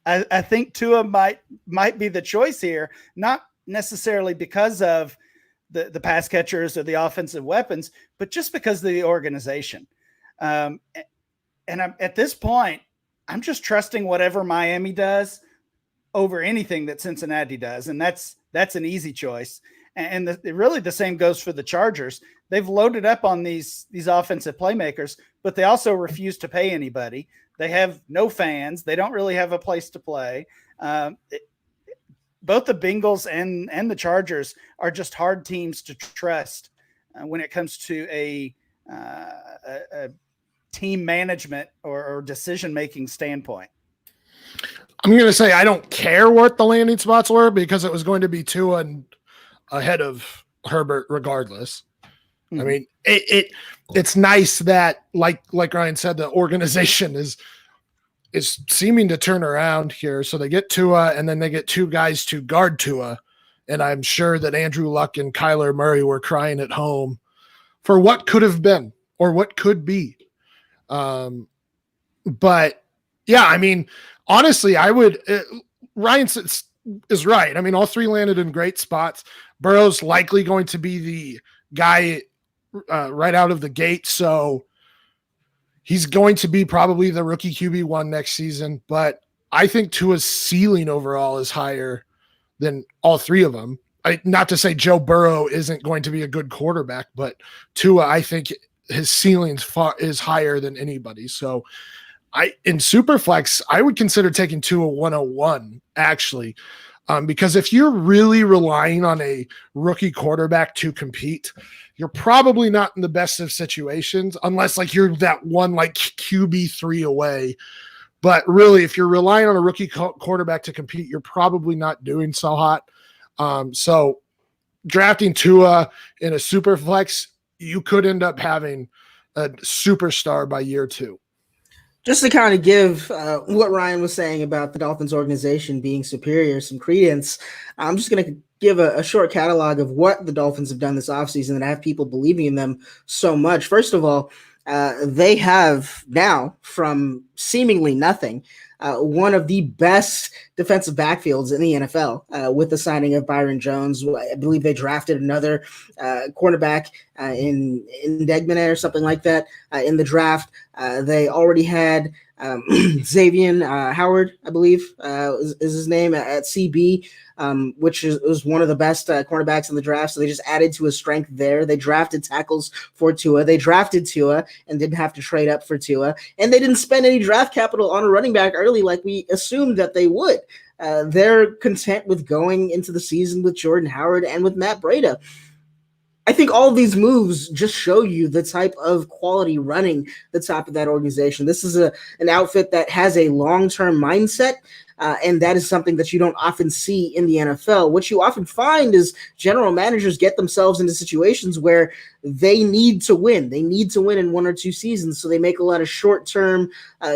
I think Tua might be the choice here, not necessarily because of the pass catchers or the offensive weapons, but just because of the organization. And at this point, I'm just trusting whatever Miami does over anything that Cincinnati does. And that's an easy choice. And really the same goes for the Chargers. They've loaded up on these offensive playmakers, but they also refuse to pay anybody. They have no fans. They don't really have a place to play. Both the Bengals and the Chargers are just hard teams to trust when it comes to a team management or decision-making standpoint. I'm going to say I don't care what the landing spots were because it was going to be Tua and ahead of Herbert regardless. Mm-hmm. I mean, it's nice that, like Ryan said, the organization is seeming to turn around here. So they get Tua, and then they get two guys to guard Tua. And I'm sure that Andrew Luck and Kyler Murray were crying at home for what could have been or what could be. But yeah, I mean, honestly, I would, Ryan is right. I mean, all three landed in great spots. Burrow's likely going to be the guy right out of the gate. So he's going to be probably the rookie QB1 next season, but I think Tua's ceiling overall is higher than all three of them. Not to say Joe Burrow isn't going to be a good quarterback, but Tua, I think his ceiling is higher than anybody. So in Superflex, I would consider taking Tua 101 actually, because if you're really relying on a rookie quarterback to compete, you're probably not in the best of situations unless like you're that one like QB3 away. But really, if you're relying on a rookie quarterback to compete, you're probably not doing so hot. So drafting Tua in a super flex, you could end up having a superstar by year 2. Just to kind of give what Ryan was saying about the Dolphins organization being superior some credence, I'm just going to give a short catalog of what the Dolphins have done this offseason and have people believing in them so much. First of all, they have now, from seemingly nothing, one of the best defensive backfields in the NFL with the signing of Byron Jones. I believe they drafted another cornerback in Degman or something like that in the draft. They already had Xavier Howard, I believe is his name, at CB, which was one of the best cornerbacks in the draft. So they just added to his strength there. They drafted tackles for Tua. They drafted Tua and didn't have to trade up for Tua. And they didn't spend any draft capital on a running back early like we assumed that they would. They're content with going into the season with Jordan Howard and with Matt Breida. I think all of these moves just show you the type of quality running the top of that organization. This is an outfit that has a long-term mindset, and that is something that you don't often see in the NFL. What you often find is general managers get themselves into situations where they need to win. They need to win in 1 or 2 seasons, so they make a lot of short-term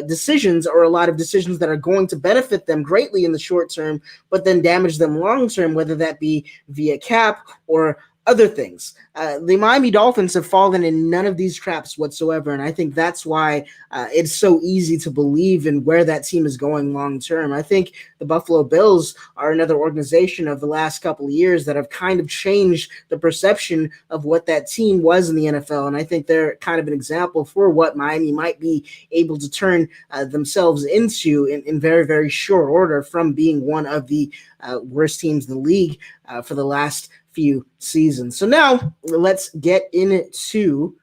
decisions, or a lot of decisions that are going to benefit them greatly in the short term, but then damage them long-term, whether that be via cap or other things. The Miami Dolphins have fallen in none of these traps whatsoever, and I think that's why it's so easy to believe in where that team is going long term. I think the Buffalo Bills are another organization of the last couple of years that have kind of changed the perception of what that team was in the NFL, and I think they're kind of an example for what Miami might be able to turn themselves into in very, very short order, from being one of the worst teams in the league for the last few seasons. So now let's get into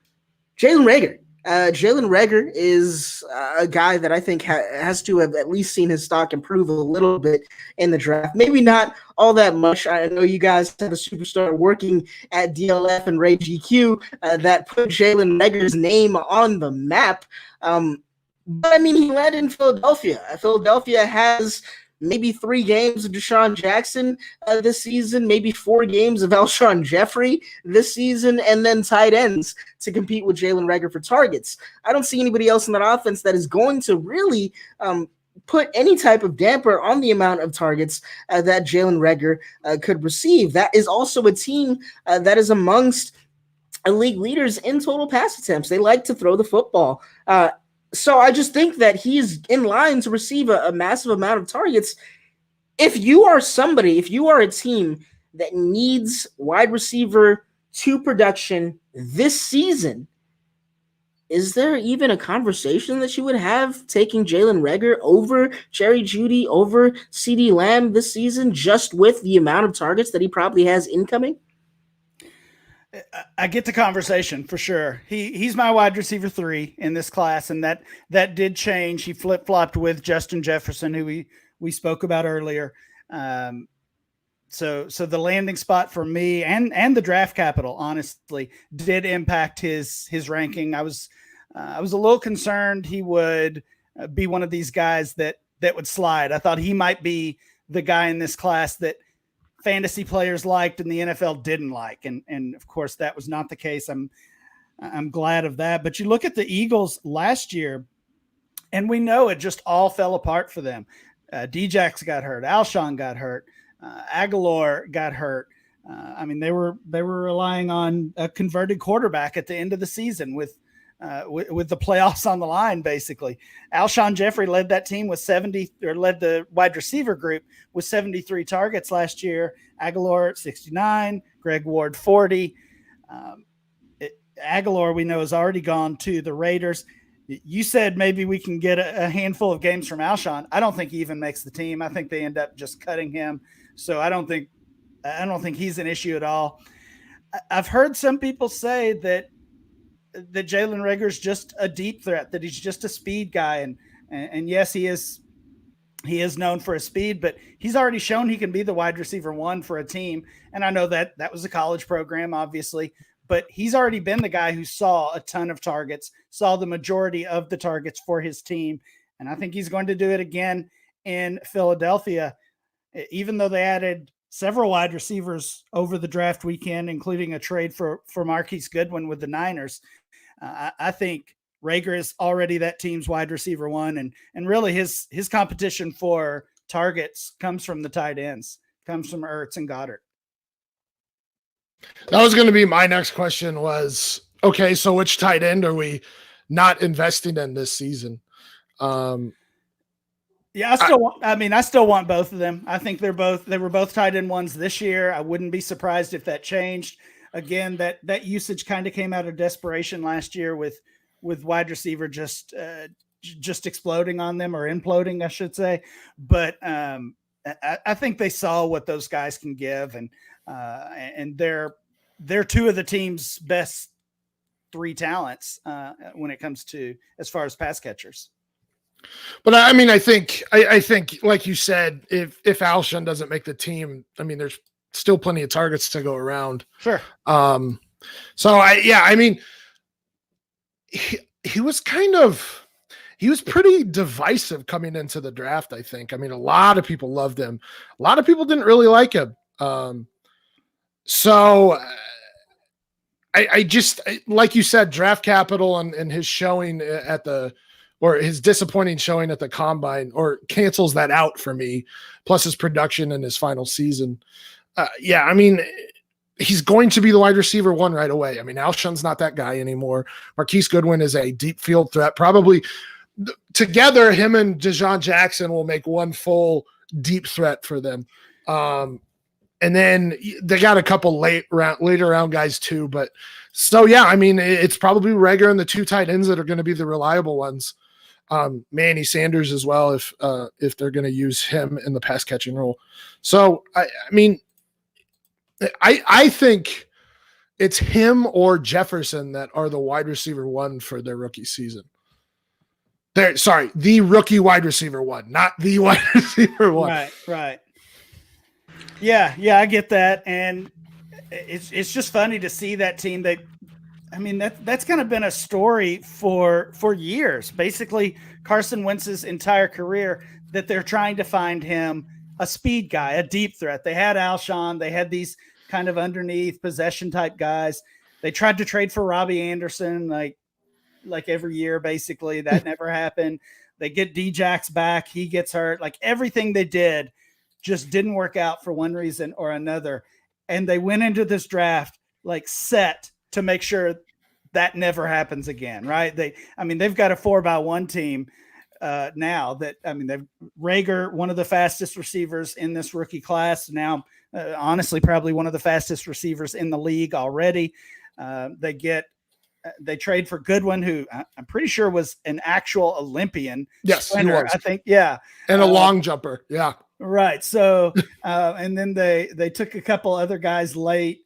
Jalen Reagor. Jalen Reagor is a guy that I think has to have at least seen his stock improve a little bit in the draft. Maybe not all that much. I know you guys have a superstar working at DLF and Ray GQ that put Jalen Reagor's name on the map. But I mean, he landed in Philadelphia. Philadelphia has maybe 3 games of Deshaun Jackson this season, maybe 4 games of Alshon Jeffrey this season, and then tight ends to compete with Jalen Reagor for targets. I don't see anybody else in that offense that is going to really put any type of damper on the amount of targets that Jalen Reagor could receive. That is also a team that is amongst league leaders in total pass attempts. They like to throw the football. So I just think that he's in line to receive a massive amount of targets. If you are a team that needs wide receiver 2 production this season, is there even a conversation that you would have taking Jalen Reagor over Jerry Jeudy, over CeeDee Lamb this season, just with the amount of targets that he probably has incoming? I get the conversation for sure. He's my wide receiver 3 in this class, and that did change. He flip-flopped with Justin Jefferson, who we spoke about earlier. So the landing spot for me and the draft capital, honestly, did impact his ranking. I was a little concerned he would be one of these guys that would slide. I thought he might be the guy in this class that fantasy players liked and the NFL didn't like. And of course that was not the case. I'm glad of that. But you look at the Eagles last year and we know it just all fell apart for them. Djax got hurt. Alshon got hurt. Aguilar got hurt. I mean, they were relying on a converted quarterback at the end of the season with the playoffs on the line, basically. Alshon Jeffrey led that team with led the wide receiver group with 73 targets last year. Aguilar 69, Greg Ward 40. Aguilar, we know, has already gone to the Raiders. You said maybe we can get a handful of games from Alshon. I don't think he even makes the team. I think they end up just cutting him. So I don't think he's an issue at all. I've heard some people say that Jalen Reagor's just a deep threat, that he's just a speed guy. And yes, he is known for his speed, but he's already shown he can be the wide receiver one for a team. And I know that was a college program, obviously, but he's already been the guy who saw a ton of targets, saw the majority of the targets for his team. And I think he's going to do it again in Philadelphia, even though they added several wide receivers over the draft weekend, including a trade for Marquise Goodwin with the Niners. I think Reagor is already that team's wide receiver one, and really his competition for targets comes from the tight ends, comes from Ertz and Goddard. That was going to be my next question was, okay, so which tight end are we not investing in this season? Yeah, I still want both of them. I think they were both tight end ones this year. I wouldn't be surprised if that changed. Again, that usage kind of came out of desperation last year with wide receiver just exploding on them, or imploding, I should say. But I think they saw what those guys can give, and they're two of the team's best three talents when it comes to as far as pass catchers. But I mean, I think, like you said, if Alshon doesn't make the team, I mean, there's still plenty of targets to go around. Sure. So I mean, he was pretty divisive coming into the draft, I think. I mean, a lot of people loved him. A lot of people didn't really like him. So I just, like you said, draft capital and his showing or his disappointing showing at the combine, or cancels that out for me, plus his production in his final season. I mean, he's going to be the wide receiver one right away. I mean, Alshon's not that guy anymore. Marquise Goodwin is a deep field threat. Probably together, him and DeJean Jackson will make one full deep threat for them. And then they got a couple later round guys too. But so, yeah, I mean, it's probably Reagor and the two tight ends that are going to be the reliable ones. Manny Sanders as well, if they're going to use him in the pass catching role. So, I mean, I think it's him or Jefferson that are the wide receiver one for their rookie season. The rookie wide receiver one, not the wide receiver one. Right. Yeah, I get that. And it's just funny to see that team that's kind of been a story for years. Basically, Carson Wentz's entire career, that they're trying to find him a speed guy, a deep threat. They had Alshon. They had these kind of underneath possession type guys. They tried to trade for Robbie Anderson like every year, basically. That never happened. They get Djax back. He gets hurt. Like, everything they did just didn't work out for one reason or another. And they went into this draft like set to make sure that never happens again, right? They've got a 4x1 team now they've Reagor, one of the fastest receivers in this rookie class. Now, honestly, probably one of the fastest receivers in the league already. They trade for Goodwin, who I'm pretty sure was an actual Olympian. Yes, sprinter, he was. I think. Yeah. And a long jumper. Yeah. Right. So, and then they took a couple other guys late.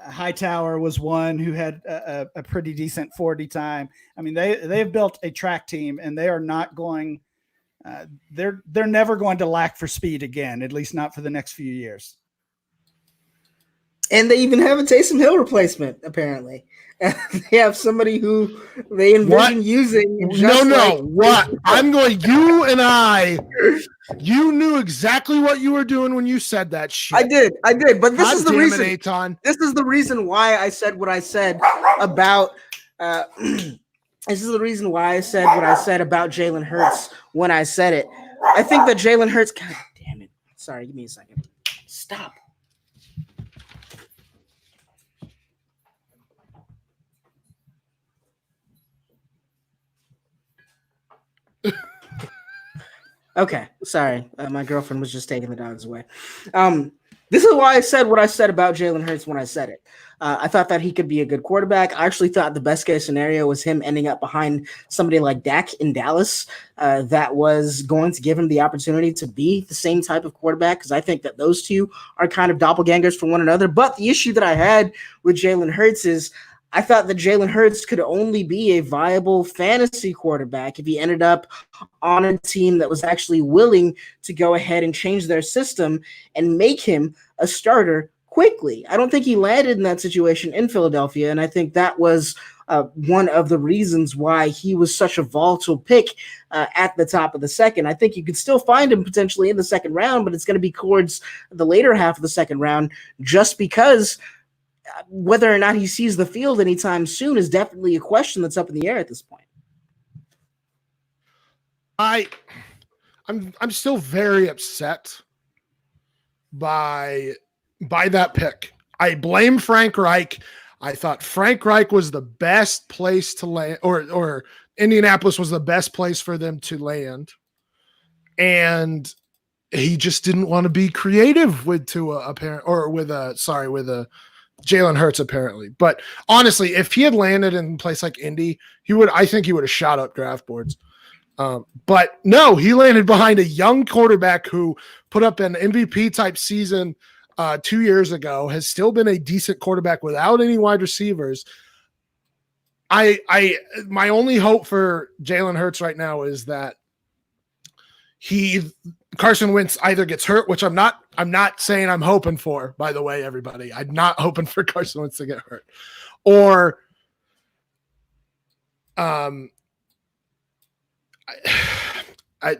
Hightower was one who had a pretty decent 40 time. I mean, they've built a track team, and they are not going. They're never going to lack for speed again, at least not for the next few years. And they even have a Taysom Hill replacement, apparently. They have somebody who they envision using. What? I'm going, you and I, you knew exactly what you were doing when you said that shit. I did. But this is the reason. This is the reason why I said what I said about. This is the reason why I said what I said about Jalen Hurts when I said it. I think that Jalen Hurts. God damn it! Sorry, give me a second. Stop. Okay, sorry. My girlfriend was just taking the dogs away. This is why I said what I said about Jalen Hurts when I said it. I thought that he could be a good quarterback. I actually thought the best case scenario was him ending up behind somebody like Dak in Dallas that was going to give him the opportunity to be the same type of quarterback, because I think that those two are kind of doppelgangers for one another. But the issue that I had with Jalen Hurts is I thought that Jalen Hurts could only be a viable fantasy quarterback if he ended up on a team that was actually willing to go ahead and change their system and make him a starter quickly. I don't think he landed in that situation in Philadelphia, and I think that was one of the reasons why he was such a volatile pick at the top of the second. I think you could still find him potentially in the second round, but it's going to be towards the later half of the second round, just because whether or not he sees the field anytime soon is definitely a question that's up in the air at this point. I'm still very upset by that pick. I blame Frank Reich. I thought Frank Reich was the best place to land, or Indianapolis was the best place for them to land. And he just didn't want to be creative with Tua with Jalen Hurts apparently. But honestly, if he had landed in a place like Indy, I think he would have shot up draft boards. But no, he landed behind a young quarterback who put up an MVP type season 2 years ago, has still been a decent quarterback without any wide receivers. My only hope for Jalen Hurts right now is that Carson Wentz either gets hurt, which I'm not saying I'm hoping for, by the way, everybody. I'm not hoping for Carson Wentz to get hurt. Or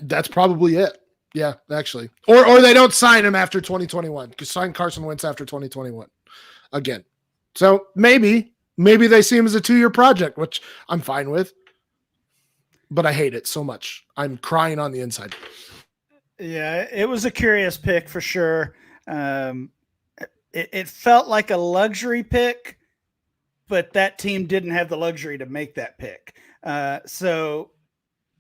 that's probably it. Yeah, actually. Or they don't sign him after 2021. Because sign Carson Wentz after 2021 again. So maybe they see him as a 2-year project, which I'm fine with. But I hate it so much. I'm crying on the inside. Yeah, it was a curious pick for sure. It felt like a luxury pick, but that team didn't have the luxury to make that pick. So,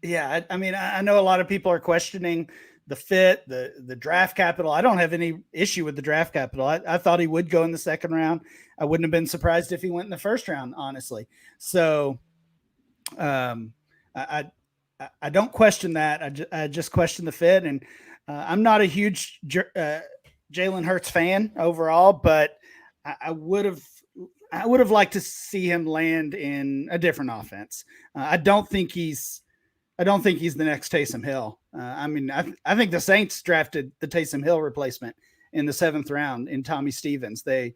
yeah, I mean, I know a lot of people are questioning the fit, the draft capital. I don't have any issue with the draft capital. I thought he would go in the second round. I wouldn't have been surprised if he went in the first round, honestly. So, I don't question that. I just question the fit, and I'm not a huge Jalen Hurts fan overall, but I would have liked to see him land in a different offense. I don't think he's the next Taysom Hill. I mean, I think the Saints drafted the Taysom Hill replacement in the 7th round in Tommy Stevens. They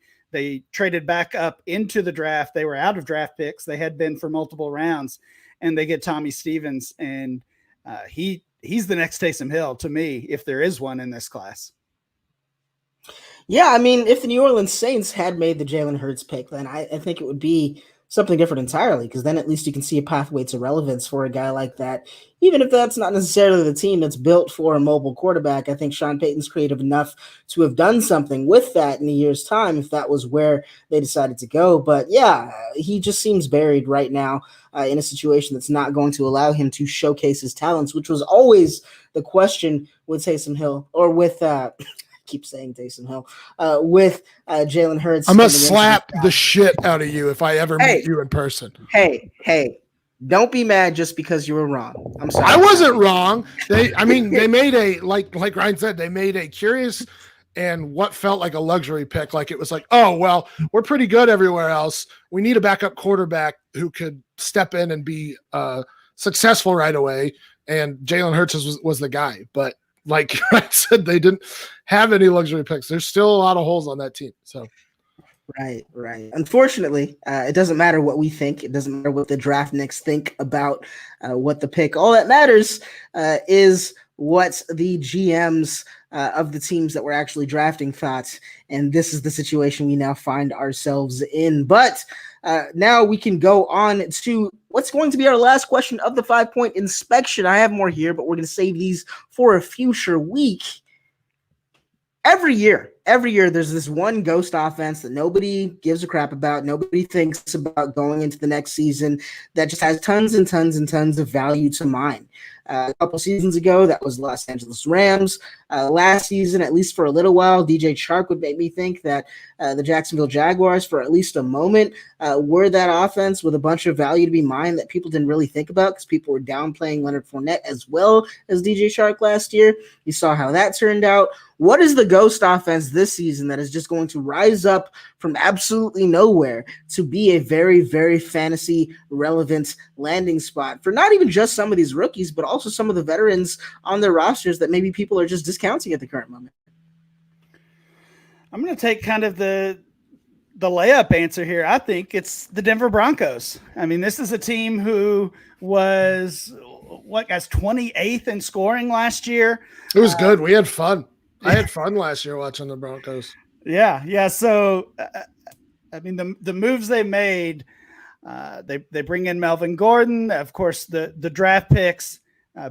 traded back up into the draft. They were out of draft picks. They had been for multiple rounds, and they get Tommy Stevens, and he's the next Taysom Hill to me, if there is one in this class. Yeah, I mean, if the New Orleans Saints had made the Jalen Hurts pick, then I think it would be something different entirely, because then at least you can see a pathway to relevance for a guy like that. Even if that's not necessarily the team that's built for a mobile quarterback, I think Sean Payton's creative enough to have done something with that in a year's time if that was where they decided to go. But yeah, he just seems buried right now in a situation that's not going to allow him to showcase his talents, which was always the question with Taysom Hill, or with keep saying Taysom Hill, with Jalen Hurts. I'm going to slap the shit out of you if I ever meet you in person. Hey, don't be mad just because you were wrong. I'm sorry. I wasn't wrong. They made a, like Ryan said, they made a curious and what felt like a luxury pick. Like it was like, oh, well, we're pretty good everywhere else. We need a backup quarterback who could step in and be successful right away. And Jalen Hurts was the guy. But like I said, they didn't have any luxury picks. There's still a lot of holes on that team. So, right. Unfortunately, it doesn't matter what we think. It doesn't matter what the draft nicks think about what the pick. All that matters is what the GMs of the teams that we're actually drafting thought. And this is the situation we now find ourselves in. But now we can go on to what's going to be our last question of the 5-point inspection. I have more here, but we're going to save these for a future week. Every year every year there's this one ghost offense that nobody gives a crap about. Nobody thinks about going into the next season that just has tons and tons and tons of value to mine. A couple seasons ago, that was Los Angeles Rams. Last season, at least for a little while, DJ Chark would make me think that the Jacksonville Jaguars, for at least a moment, were that offense with a bunch of value to be mined that people didn't really think about because people were downplaying Leonard Fournette as well as DJ Chark last year. You saw how that turned out. What is the ghost offense this season that is just going to rise up from absolutely nowhere to be a very, very fantasy relevant landing spot for not even just some of these rookies, but also some of the veterans on their rosters that maybe people are just discounting at the current moment? I'm going to take kind of the layup answer here. I think it's the Denver Broncos. I mean, this is a team who was 28th in scoring last year. It was good. We had fun. I had fun last year watching the Broncos. Yeah. So, I mean, the moves they made, they bring in Melvin Gordon, of course, the draft picks,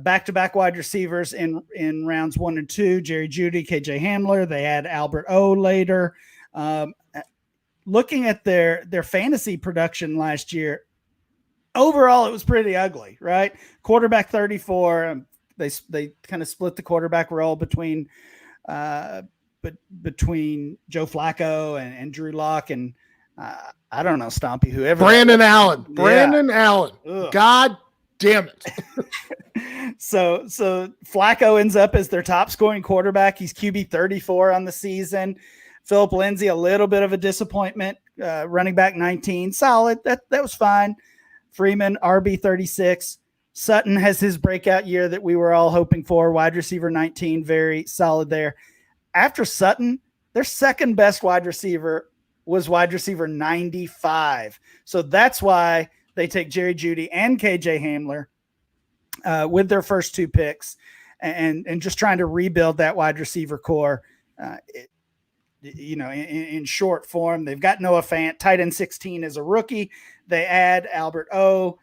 back-to-back wide receivers in rounds 1 and 2, Jerry Jeudy, KJ Hamler. They add Albert O later. Looking at their fantasy production last year, overall, it was pretty ugly, right? Quarterback 34. They kind of split the quarterback role between Joe Flacco and Drew Lock and I don't know, Stompy, whoever. Brandon Allen. Ugh. God damn it. So Flacco ends up as their top scoring quarterback. He's QB 34 on the season. Philip Lindsay, a little bit of a disappointment. Running back 19, solid. That was fine. Freeman, RB 36. Sutton has his breakout year that we were all hoping for. Wide receiver 19, very solid there. After Sutton, their second best wide receiver was wide receiver 95. So that's why they take Jerry Jeudy and KJ Hamler with their first 2 picks and just trying to rebuild that wide receiver core. In short form, they've got Noah Fant, tight end 16 as a rookie. They add Albert O.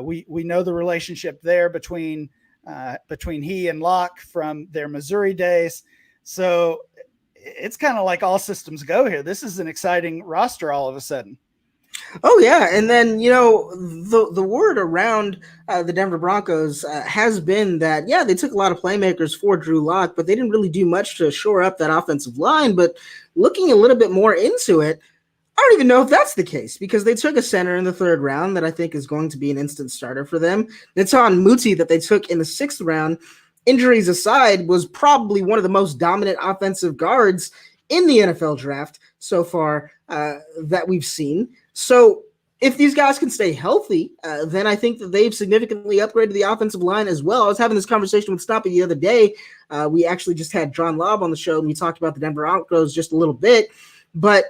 We know the relationship there between he and Locke from their Missouri days. So it's kind of like all systems go here. This is an exciting roster all of a sudden. Oh, yeah. And then, the word around the Denver Broncos has been that, they took a lot of playmakers for Drew Lock, but they didn't really do much to shore up that offensive line. But looking a little bit more into it, I don't even know if that's the case because they took a center in the 3rd round that I think is going to be an instant starter for them. Natan Muti that they took in the 6th round, injuries aside, was probably one of the most dominant offensive guards in the NFL draft so far that we've seen. So if these guys can stay healthy, then I think that they've significantly upgraded the offensive line as well. I was having this conversation with Stompy the other day. We actually just had John Lobb on the show, and we talked about the Denver Broncos just a little bit. But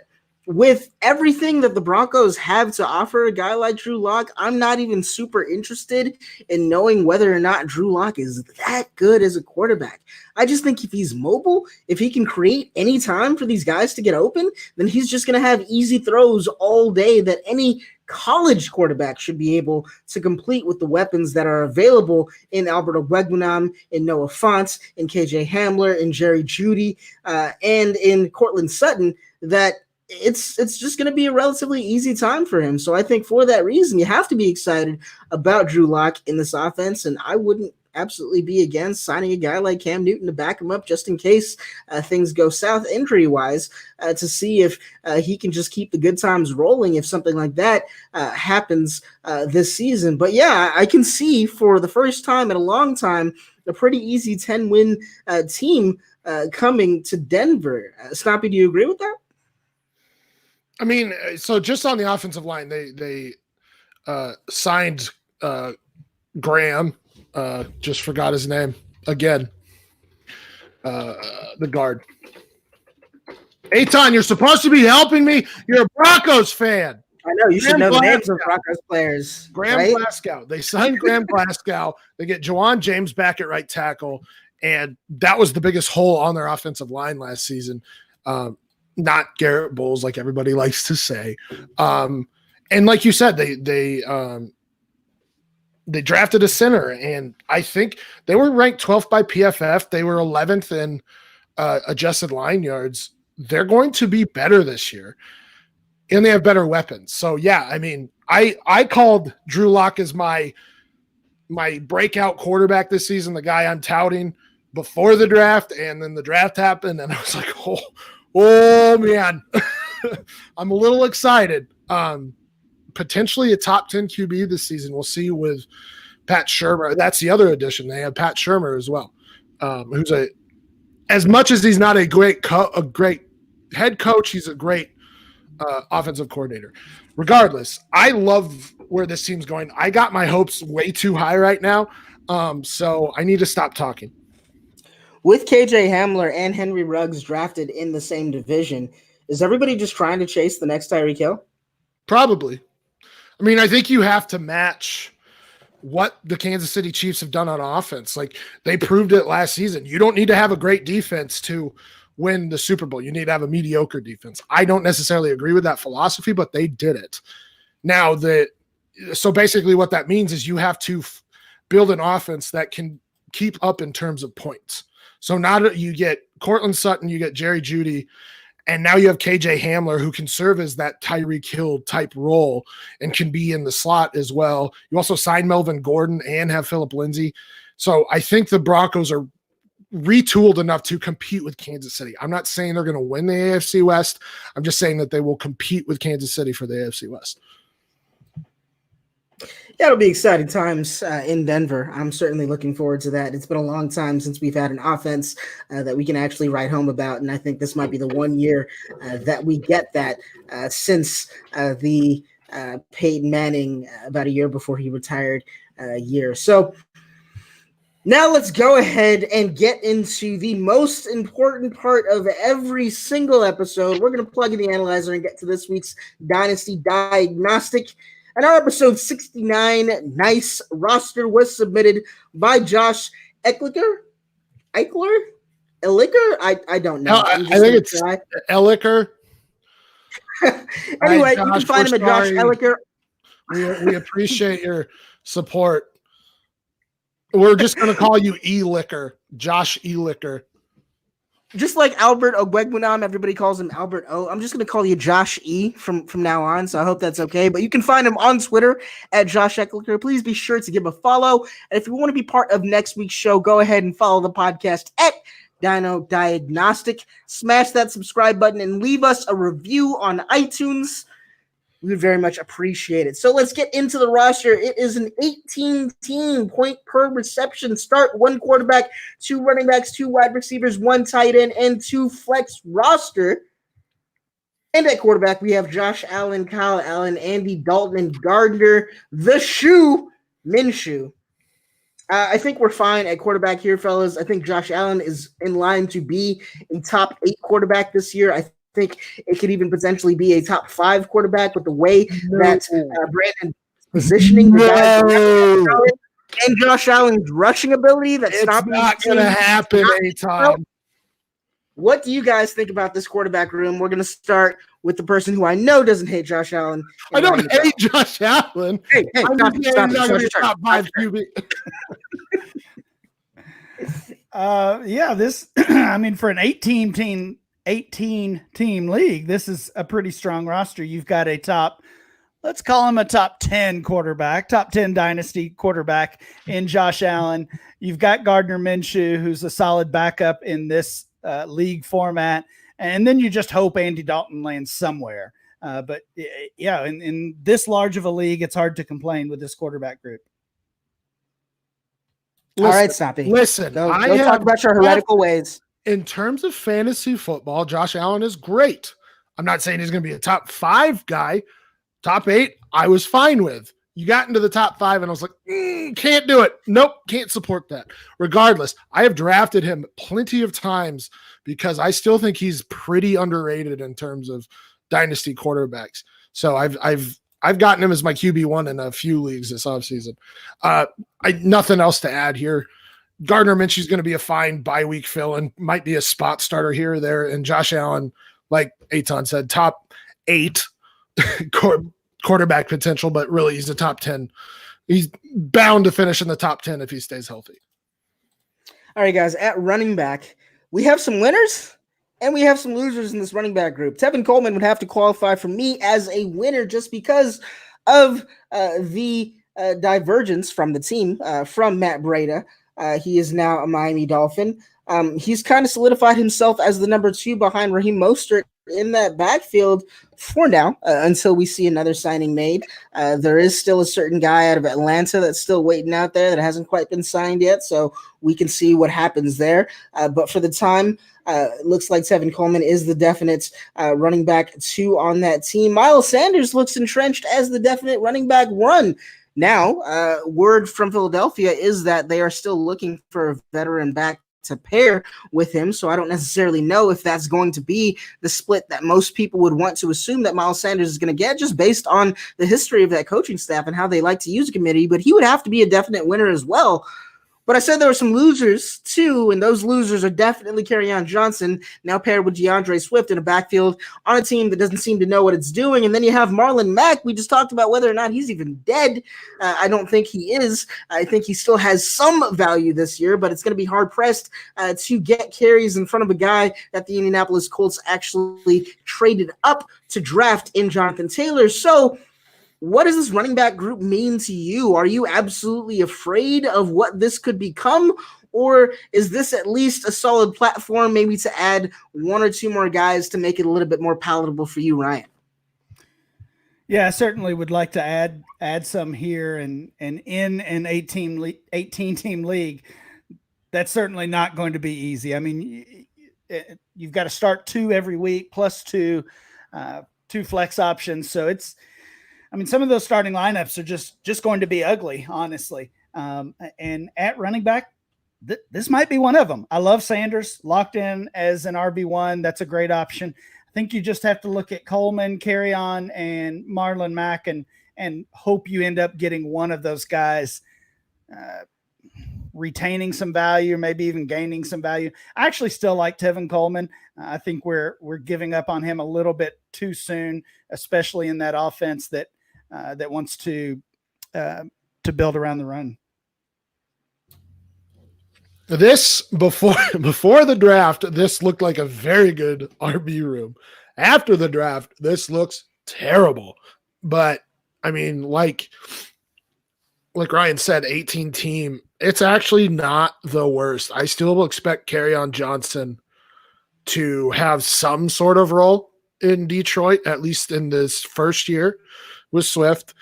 with everything that the Broncos have to offer a guy like Drew Lock, I'm not even super interested in knowing whether or not Drew Lock is that good as a quarterback. I just think if he's mobile, if he can create any time for these guys to get open, then he's just going to have easy throws all day that any college quarterback should be able to complete with the weapons that are available in Albert Ogbegbunom, in Noah Fant, in KJ Hamler, in Jerry Jeudy, and in Cortland Sutton, that it's just going to be a relatively easy time for him. So I think for that reason, you have to be excited about Drew Lock in this offense, and I wouldn't absolutely be against signing a guy like Cam Newton to back him up just in case things go south injury-wise to see if he can just keep the good times rolling if something like that happens this season. But yeah, I can see for the first time in a long time a pretty easy 10-win team coming to Denver. Stompy, do you agree with that? I mean, so just on the offensive line, they signed Graham. Just forgot his name again. The guard. Eitan, you're supposed to be helping me. You're a Broncos fan. I know you should know the names of Broncos players. Graham Glasgow. They signed Graham Glasgow. They get Jawan James back at right tackle, and that was the biggest hole on their offensive line last season. Not Garrett Bowles, like everybody likes to say. And like you said, they drafted a center, and I think they were ranked 12th by PFF. They were 11th in adjusted line yards they're going to be better this year, and they have better weapons. So yeah, I mean, I called Drew Lock as my breakout quarterback this season, the guy I'm touting before the draft, and then the draft happened, and I was like, oh man, I'm a little excited. Potentially a top 10 QB this season. We'll see with Pat Shurmur. That's the other addition. They have Pat Shurmur as well, who's as much as he's not a great head coach, he's a great offensive coordinator. Regardless, I love where this team's going. I got my hopes way too high right now, so I need to stop talking. With KJ Hamler and Henry Ruggs drafted in the same division, is everybody just trying to chase the next Tyreek Hill? Probably. I mean, I think you have to match what the Kansas City Chiefs have done on offense. Like, they proved it last season. You don't need to have a great defense to win the Super Bowl. You need to have a mediocre defense. I don't necessarily agree with that philosophy, but they did it. Now, so basically what that means is you have to build an offense that can keep up in terms of points. So now you get Cortland Sutton, you get Jerry Jeudy, and now you have KJ Hamler, who can serve as that Tyreek Hill type role and can be in the slot as well. You also sign Melvin Gordon and have Phillip Lindsay. So I think the Broncos are retooled enough to compete with Kansas City. I'm not saying they're going to win the AFC West. I'm just saying that they will compete with Kansas City for the AFC West. Yeah, it'll be exciting times in Denver. I'm certainly looking forward to that. It's been a long time since we've had an offense that we can actually write home about, and I think this might be the 1 year that we get that since the Peyton Manning about a year before he retired year. So now let's go ahead and get into the most important part of every single episode. We're going to plug in the analyzer and get to this week's Dynasty Diagnostic. And our episode 69 nice roster was submitted by Josh Ecklicker. I don't know. I think it's Ellicker. Anyway, you can find him at Josh Ecklicker. We appreciate your support. We're just going to call you E-Licker, Josh E-Licker. Just like Albert Ogwegmunam, everybody calls him Albert O. I'm just going to call you Josh E from now on, so I hope that's okay. But you can find him on Twitter at Josh Ecklicker. Please be sure to give a follow. And if you want to be part of next week's show, go ahead and follow the podcast at Dino Diagnostic. Smash that subscribe button and leave us a review on iTunes. We would very much appreciate it. So let's get into the roster. It is an 18-team point per reception start. 1 quarterback, 2 running backs, 2 wide receivers, 1 tight end, and 2 flex roster. And at quarterback, we have Josh Allen, Kyle Allen, Andy Dalton, and Gardner the Shoe Minshew. I think we're fine at quarterback here, fellas. I think Josh Allen is in line to be a top 8 quarterback this year. I think it could even potentially be a top 5 quarterback with the way that Brandon is positioning the guys and Josh Allen's rushing ability. That's not going to happen anytime. What do you guys think about this quarterback room? We're going to start with the person who I know doesn't hate Josh Allen. I don't hate Josh Allen. Hey, stop it. Top 5 QB. This, I mean, for an 18-team league, this is a pretty strong roster. You've got a let's call him a top 10 quarterback, top 10 dynasty quarterback in Josh Allen. You've got Gardner Minshew, who's a solid backup in this league format. And then you just hope Andy Dalton lands somewhere. But yeah, in this large of a league, it's hard to complain with this quarterback group. All right, Snappy. Listen, go talk about your heretical ways. In terms of fantasy football, Josh Allen is great. I'm not saying he's going to be a top 5 guy. Top 8, I was fine with. You got into the top 5, and I was like, can't do it. Nope, can't support that. Regardless, I have drafted him plenty of times because I still think he's pretty underrated in terms of dynasty quarterbacks. So I've gotten him as my QB1 in a few leagues this offseason. Nothing else to add here. Gardner Minshew is going to be a fine bye-week fill and might be a spot starter here or there. And Josh Allen, like Eitan said, top 8 quarterback potential, but really he's a top 10. He's bound to finish in the top 10 if he stays healthy. All right, guys, at running back, we have some winners And we have some losers in this running back group. Tevin Coleman would have to qualify for me as a winner just because of the divergence from the team, from Matt Breida. He is now a Miami Dolphin. He's kind of solidified himself as the number 2 behind Raheem Mostert in that backfield for now, until we see another signing made. There is still a certain guy out of Atlanta that's still waiting out there that hasn't quite been signed yet, so we can see what happens there. But for the time, it looks like Tevin Coleman is the definite running back 2 on that team. Miles Sanders looks entrenched as the definite running back 1. Now, word from Philadelphia is that they are still looking for a veteran back to pair with him. So I don't necessarily know if that's going to be the split that most people would want to assume that Miles Sanders is going to get, just based on the history of that coaching staff and how they like to use a committee. But he would have to be a definite winner as well. But I said there were some losers too, and those losers are definitely Kerryon Johnson, now paired with DeAndre Swift in a backfield on a team that doesn't seem to know what it's doing. And then you have Marlon Mack. We just talked about whether or not he's even dead. I don't think he is. I think he still has some value this year, but it's going to be hard-pressed to get carries in front of a guy that the Indianapolis Colts actually traded up to draft in Jonathan Taylor. So what does this running back group mean to you? Are you absolutely afraid of what this could become? Or is this at least a solid platform, maybe to add 1 or 2 more guys to make it a little bit more palatable for you, Ryan? Yeah, I certainly would like to add some here, and in an 18-team league, that's certainly not going to be easy. I mean, you've got to start 2 every week plus 2 flex options. So some of those starting lineups are just going to be ugly, honestly. And at running back, this might be one of them. I love Sanders locked in as an RB1. That's a great option. I think you just have to look at Coleman, Kerryon, and Marlon Mack and hope you end up getting one of those guys retaining some value, or maybe even gaining some value. I actually still like Tevin Coleman. I think we're giving up on him a little bit too soon, especially in that offense that wants to build around the run. This before the draft, this looked like a very good RB room. After the draft, this looks terrible. But I mean, like Ryan said, 18 team, it's actually not the worst. I still will expect Kerryon Johnson to have some sort of role in Detroit, at least in this first year with Swift.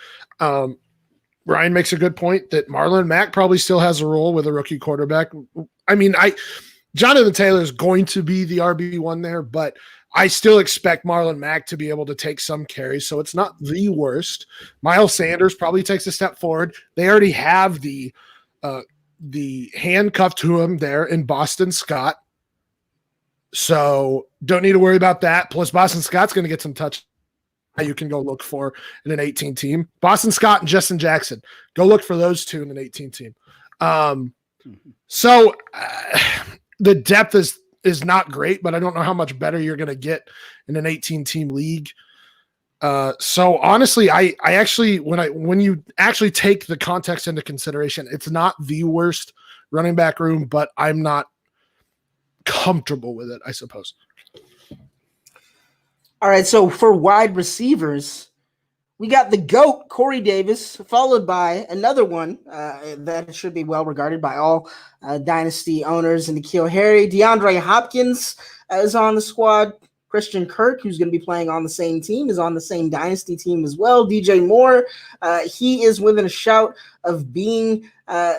Ryan makes a good point that Marlon Mack probably still has a role with a rookie quarterback. I mean, Jonathan Taylor is going to be the RB1 there, but I still expect Marlon Mack to be able to take some carries, so it's not the worst. Miles Sanders probably takes a step forward. They already have the handcuff to him there in Boston Scott, so don't need to worry about that. Plus, Boston Scott's going to get some touch. You can go look for in an 18 team. Boston Scott and Justin Jackson. Go look for those 2 in an 18 team. So the depth is not great, but I don't know how much better you're going to get in an 18 team league. So honestly, I actually, when you actually take the context into consideration, it's not the worst running back room, but I'm not comfortable with it, I suppose. All right, so for wide receivers, we got the GOAT, Corey Davis, followed by another one that should be well regarded by all Dynasty owners, and N'Keal Harry. DeAndre Hopkins is on the squad. Christian Kirk, who's going to be playing on the same team, is on the same Dynasty team as well. DJ Moore, he is within a shout of being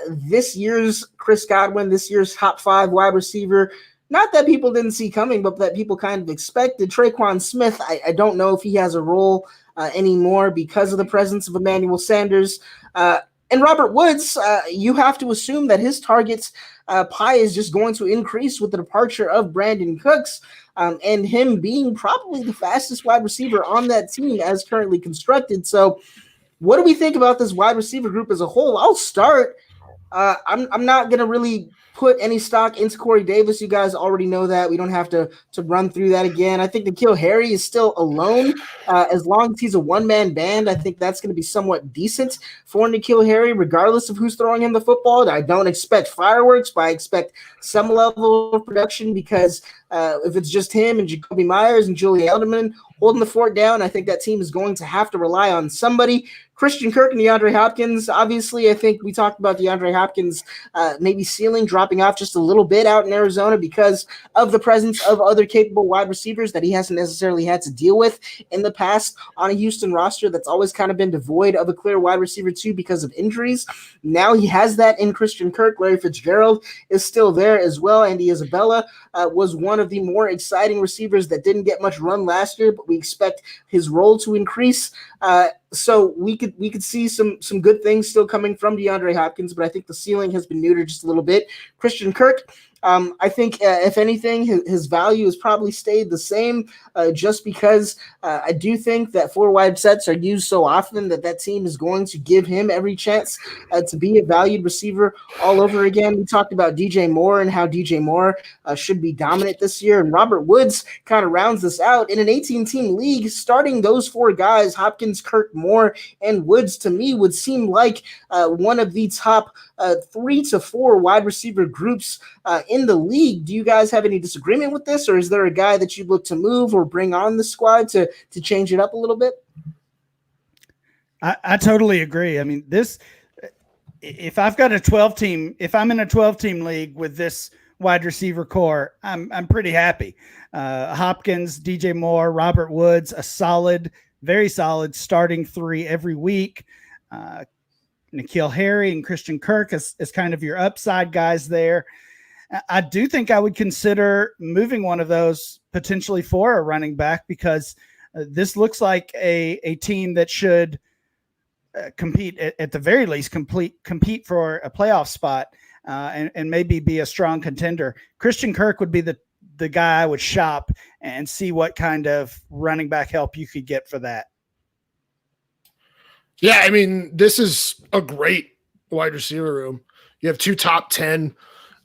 this year's Chris Godwin, this year's top 5 wide receiver. Not that people didn't see coming, but that people kind of expected. Traquan Smith, I don't know if he has a role anymore because of the presence of Emmanuel Sanders. And Robert Woods, you have to assume that his targets pie is just going to increase with the departure of Brandon Cooks, and him being probably the fastest wide receiver on that team as currently constructed. So what do we think about this wide receiver group as a whole? I'll start. I'm not gonna really put any stock into Corey Davis. You guys already know that. We don't have to run through that again. I think N'Keal Harry is still alone. As long as he's a one-man band, I think that's going to be somewhat decent for N'Keal Harry, regardless of who's throwing him the football. I don't expect fireworks, but I expect some level of production because if it's just him and Jacoby Myers and Julian Edelman holding the fort down, I think that team is going to have to rely on somebody. Christian Kirk and DeAndre Hopkins, obviously, I think we talked about DeAndre Hopkins maybe ceiling dropping off just a little bit out in Arizona because of the presence of other capable wide receivers that he hasn't necessarily had to deal with in the past on a Houston roster that's always kind of been devoid of a clear wide receiver too because of injuries. Now he has that in Christian Kirk. Larry Fitzgerald is still there as well. Andy Isabella was one of the more exciting receivers that didn't get much run last year, but we expect his role to increase. So we could see some good things still coming from DeAndre Hopkins, but I think the ceiling has been neutered just a little bit. Christian Kirk, I think if anything, his value has probably stayed the same just because I do think that four wide sets are used so often that team is going to give him every chance to be a valued receiver all over again. We talked about DJ Moore and how DJ Moore should be dominant this year, and Robert Woods kind of rounds this out. In an 18-team league, starting those four guys, Hopkins, Kirk, Moore, and Woods, to me would seem like one of the top 3 to 4 wide receiver groups in the league. Do you guys have any disagreement with this, or is there a guy that you'd look to move or bring on the squad to change it up a little bit? I totally agree. I mean, if I've got a 12-team, if I'm in a 12-team league with this wide receiver core, I'm pretty happy. Hopkins, DJ Moore, Robert Woods, a solid, very solid starting 3 every week. N'Keal Harry and Christian Kirk as kind of your upside guys there. I do think I would consider moving one of those potentially for a running back because this looks like a team that should compete at the very least, compete for a playoff spot and maybe be a strong contender. Christian Kirk would be the guy I would shop and see what kind of running back help you could get for that. Yeah, I mean, this is a great wide receiver room. You have 2 top 10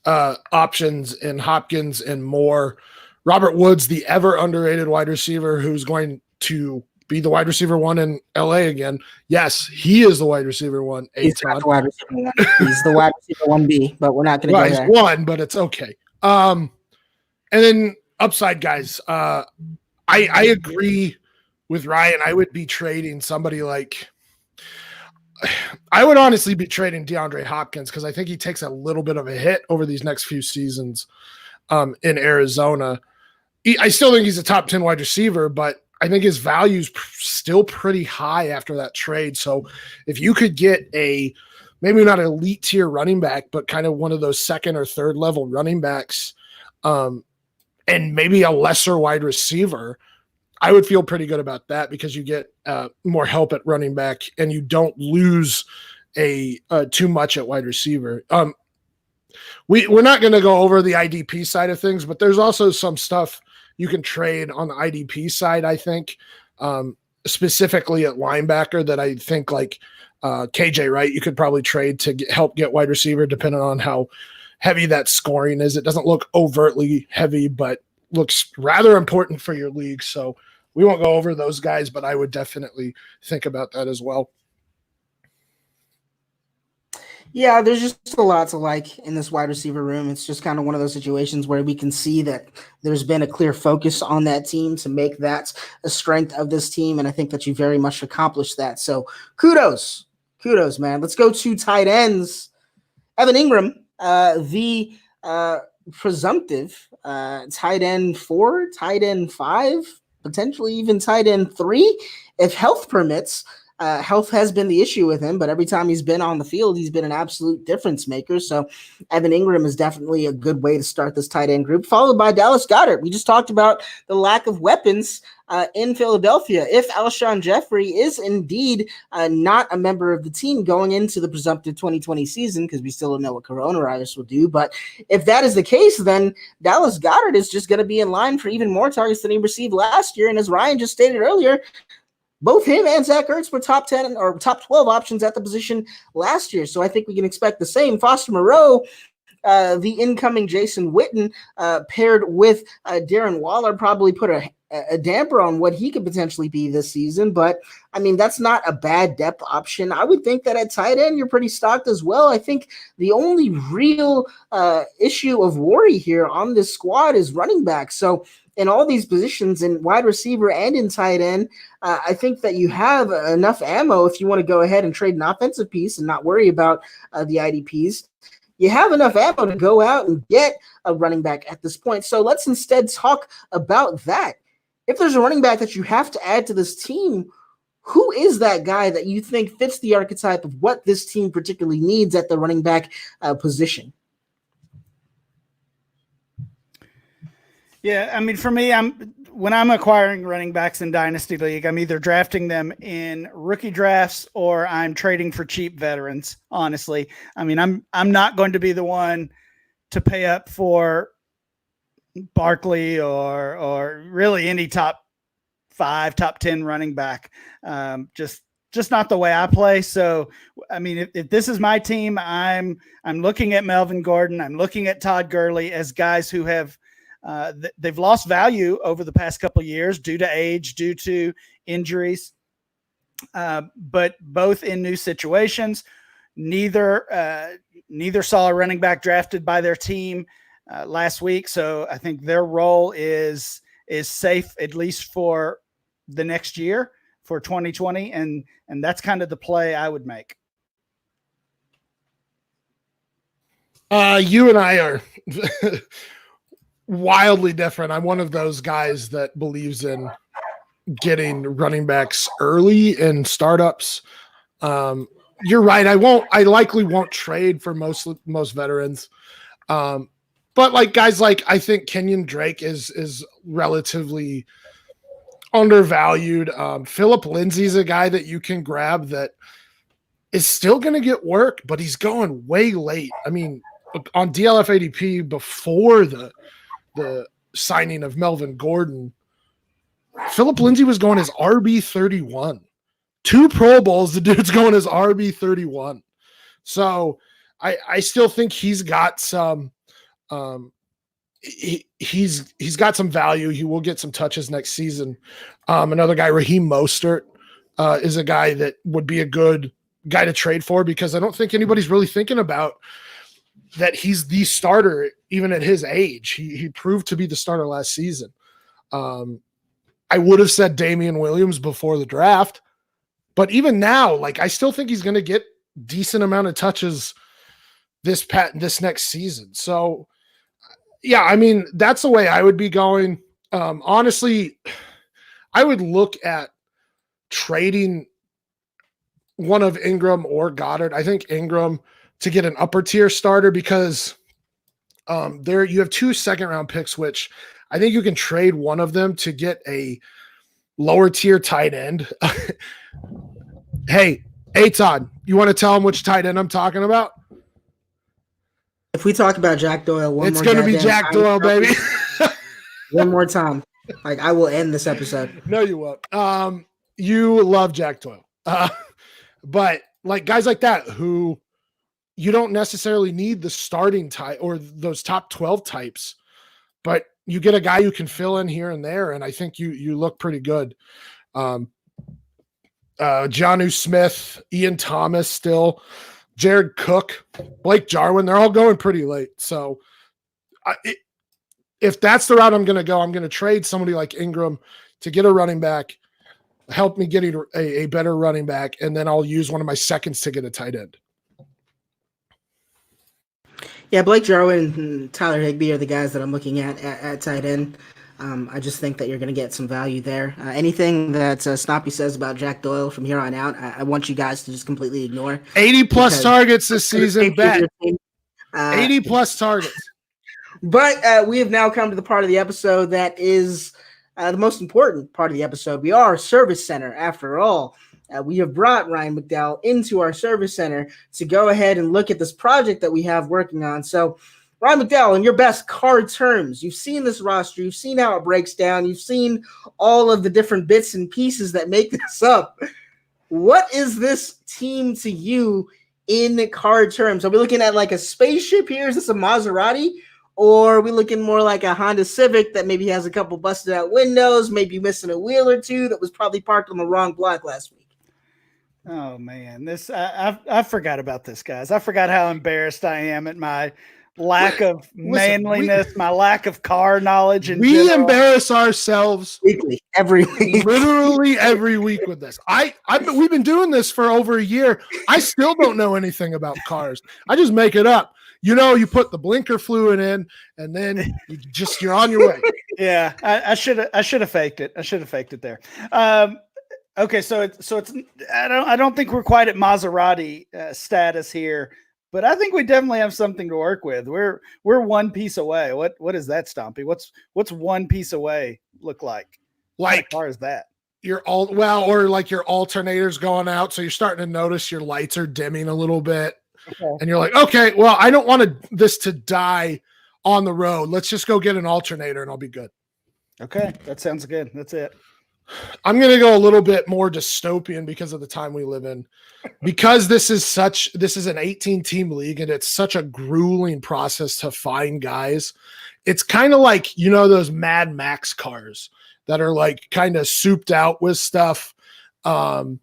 options in Hopkins and Moore. Robert Woods, the ever underrated wide receiver who's going to be the wide receiver 1 in LA again. Yes, he is the wide receiver 1. He's not the wide receiver 1. He's the wide receiver 1B, but we're not going to go there. He's 1, but it's okay. And then upside guys. I agree with Ryan. I would be trading somebody like – I would honestly be trading DeAndre Hopkins because I think he takes a little bit of a hit over these next few seasons in Arizona. I still think he's a top 10 wide receiver, but I think his value is still pretty high after that trade. So if you could get maybe not an elite tier running back, but kind of one of those second or third level running backs and maybe a lesser wide receiver, I would feel pretty good about that because you get more help at running back and you don't lose too much at wide receiver. We're not going to go over the IDP side of things, but there's also some stuff you can trade on the IDP side, I think, specifically at linebacker that I think like KJ Wright, you could probably trade to help get wide receiver depending on how heavy that scoring is. It doesn't look overtly heavy, but looks rather important for your league. So we won't go over those guys, but I would definitely think about that as well. Yeah, there's just a lot to like in this wide receiver room. It's just kind of one of those situations where we can see that there's been a clear focus on that team to make that a strength of this team. And I think that you very much accomplished that. So kudos, man. Let's go to tight ends. Evan Ingram, the presumptive tight end 4, tight end 5, potentially even tight end 3, if health permits. Health has been the issue with him, but every time he's been on the field, he's been an absolute difference maker. So Evan Ingram is definitely a good way to start this tight end group, followed by Dallas Goedert. We just talked about the lack of weapons in Philadelphia. If Alshon Jeffrey is indeed not a member of the team going into the presumptive 2020 season, because we still don't know what coronavirus will do, but if that is the case, then Dallas Goedert is just going to be in line for even more targets than he received last year. And as Ryan just stated earlier, both him and Zach Ertz were top 10 or top 12 options at the position last year. So I think we can expect the same. Foster Moreau, the incoming Jason Witten, paired with Darren Waller, probably put a damper on what he could potentially be this season. But I mean, that's not a bad depth option. I would think that at tight end, you're pretty stocked as well. I think the only real issue of worry here on this squad is running back. So in all these positions, in wide receiver and in tight end, I think that you have enough ammo if you want to go ahead and trade an offensive piece and not worry about the IDPs. You have enough ammo to go out and get a running back at this point. So let's instead talk about that. If there's a running back that you have to add to this team, who is that guy that you think fits the archetype of what this team particularly needs at the running back position? Yeah, I mean, for me, when I'm acquiring running backs in Dynasty League, I'm either drafting them in rookie drafts or I'm trading for cheap veterans, honestly. I mean, I'm not going to be the one to pay up for Barkley or really any top 5, top 10 running back. Just not the way I play. So, I mean, if this is my team, I'm looking at Melvin Gordon. I'm looking at Todd Gurley as guys who have they've lost value over the past couple of years due to age, due to injuries, but both in new situations. Neither saw a running back drafted by their team last week, so I think their role is safe, at least for the next year, for 2020, and that's kind of the play I would make. You and I are wildly different. I'm one of those guys that believes in getting running backs early in startups. You're right. I likely won't trade for most veterans. But like guys like, I think Kenyon Drake is relatively undervalued. Phillip Lindsay's a guy that you can grab that is still going to get work, but he's going way late. I mean, on DLF ADP before the signing of Melvin Gordon, Phillip Lindsay was going as RB31. 2 Pro Bowls, the dude's going as RB31. So I still think he's got some he's got some value. He will get some touches next season. Another guy, Raheem Mostert, is a guy that would be a good guy to trade for, because I don't think anybody's really thinking about that he's the starter even at his age. He proved to be the starter last season. I would have said Damian Williams before the draft, but even now, like, I still think he's going to get decent amount of touches this next season. So yeah, I mean, that's the way I would be going. Honestly, I would look at trading one of Ingram or Goddard. I think Ingram to get an upper tier starter, because there you have 2 second-round picks, which I think you can trade one of them to get a lower tier tight end. Hey, Todd, you want to tell him which tight end I'm talking about? If we talk about Jack Doyle it's going to be Jack Doyle, baby. One more time. Like, I will end this episode. No, you won't. You love Jack Doyle. But like guys like that who you don't necessarily need the starting type or those top 12 types, but you get a guy who can fill in here and there, and I think you look pretty good. Jonnu Smith, Ian Thomas still, Jared Cook, Blake Jarwin, they're all going pretty late. So if that's the route I'm going to go, I'm going to trade somebody like Ingram to get a running back, help me get a better running back, and then I'll use one of my seconds to get a tight end. Yeah, Blake Jarwin and Tyler Higbee are the guys that I'm looking at tight end. I just think that you're going to get some value there. Anything that Snoppy says about Jack Doyle from here on out, I want you guys to just completely ignore. 80-plus targets this season, bet. 80-plus targets. But we have now come to the part of the episode that is the most important part of the episode. We are a service center, after all. We have brought Ryan McDowell into our service center to go ahead and look at this project that we have working on. So, Ryan McDowell, in your best card terms, you've seen this roster, you've seen how it breaks down, you've seen all of the different bits and pieces that make this up. What is this team to you in card terms? Are we looking at like a spaceship here? Is this a Maserati? Or are we looking more like a Honda Civic that maybe has a couple busted out windows, maybe missing a wheel or two that was probably parked on the wrong block last week? Oh man, I forgot about this, guys. I forgot how embarrassed I am at my lack of manliness, my lack of car knowledge. We embarrass ourselves weekly, every week, literally every week with this. We've been doing this for over a year. I still don't know anything about cars. I just make it up. You put the blinker fluid in, and then you're on your way. Yeah, I should have faked it. I should have faked it there. Okay, so it's I don't think we're quite at Maserati status here, but I think we definitely have something to work with. We're one piece away. What is that, Stompy? What's one piece away look like? Like, what car is that? Or like your alternator's going out, so you're starting to notice your lights are dimming a little bit. Okay. And you're like, okay, well, I don't want this to die on the road. Let's just go get an alternator and I'll be good. Okay, that sounds good. That's it. I'm going to go a little bit more dystopian because of the time we live in. Because this is an 18-team league and it's such a grueling process to find guys. It's kind of like, those Mad Max cars that are like kind of souped out with stuff. And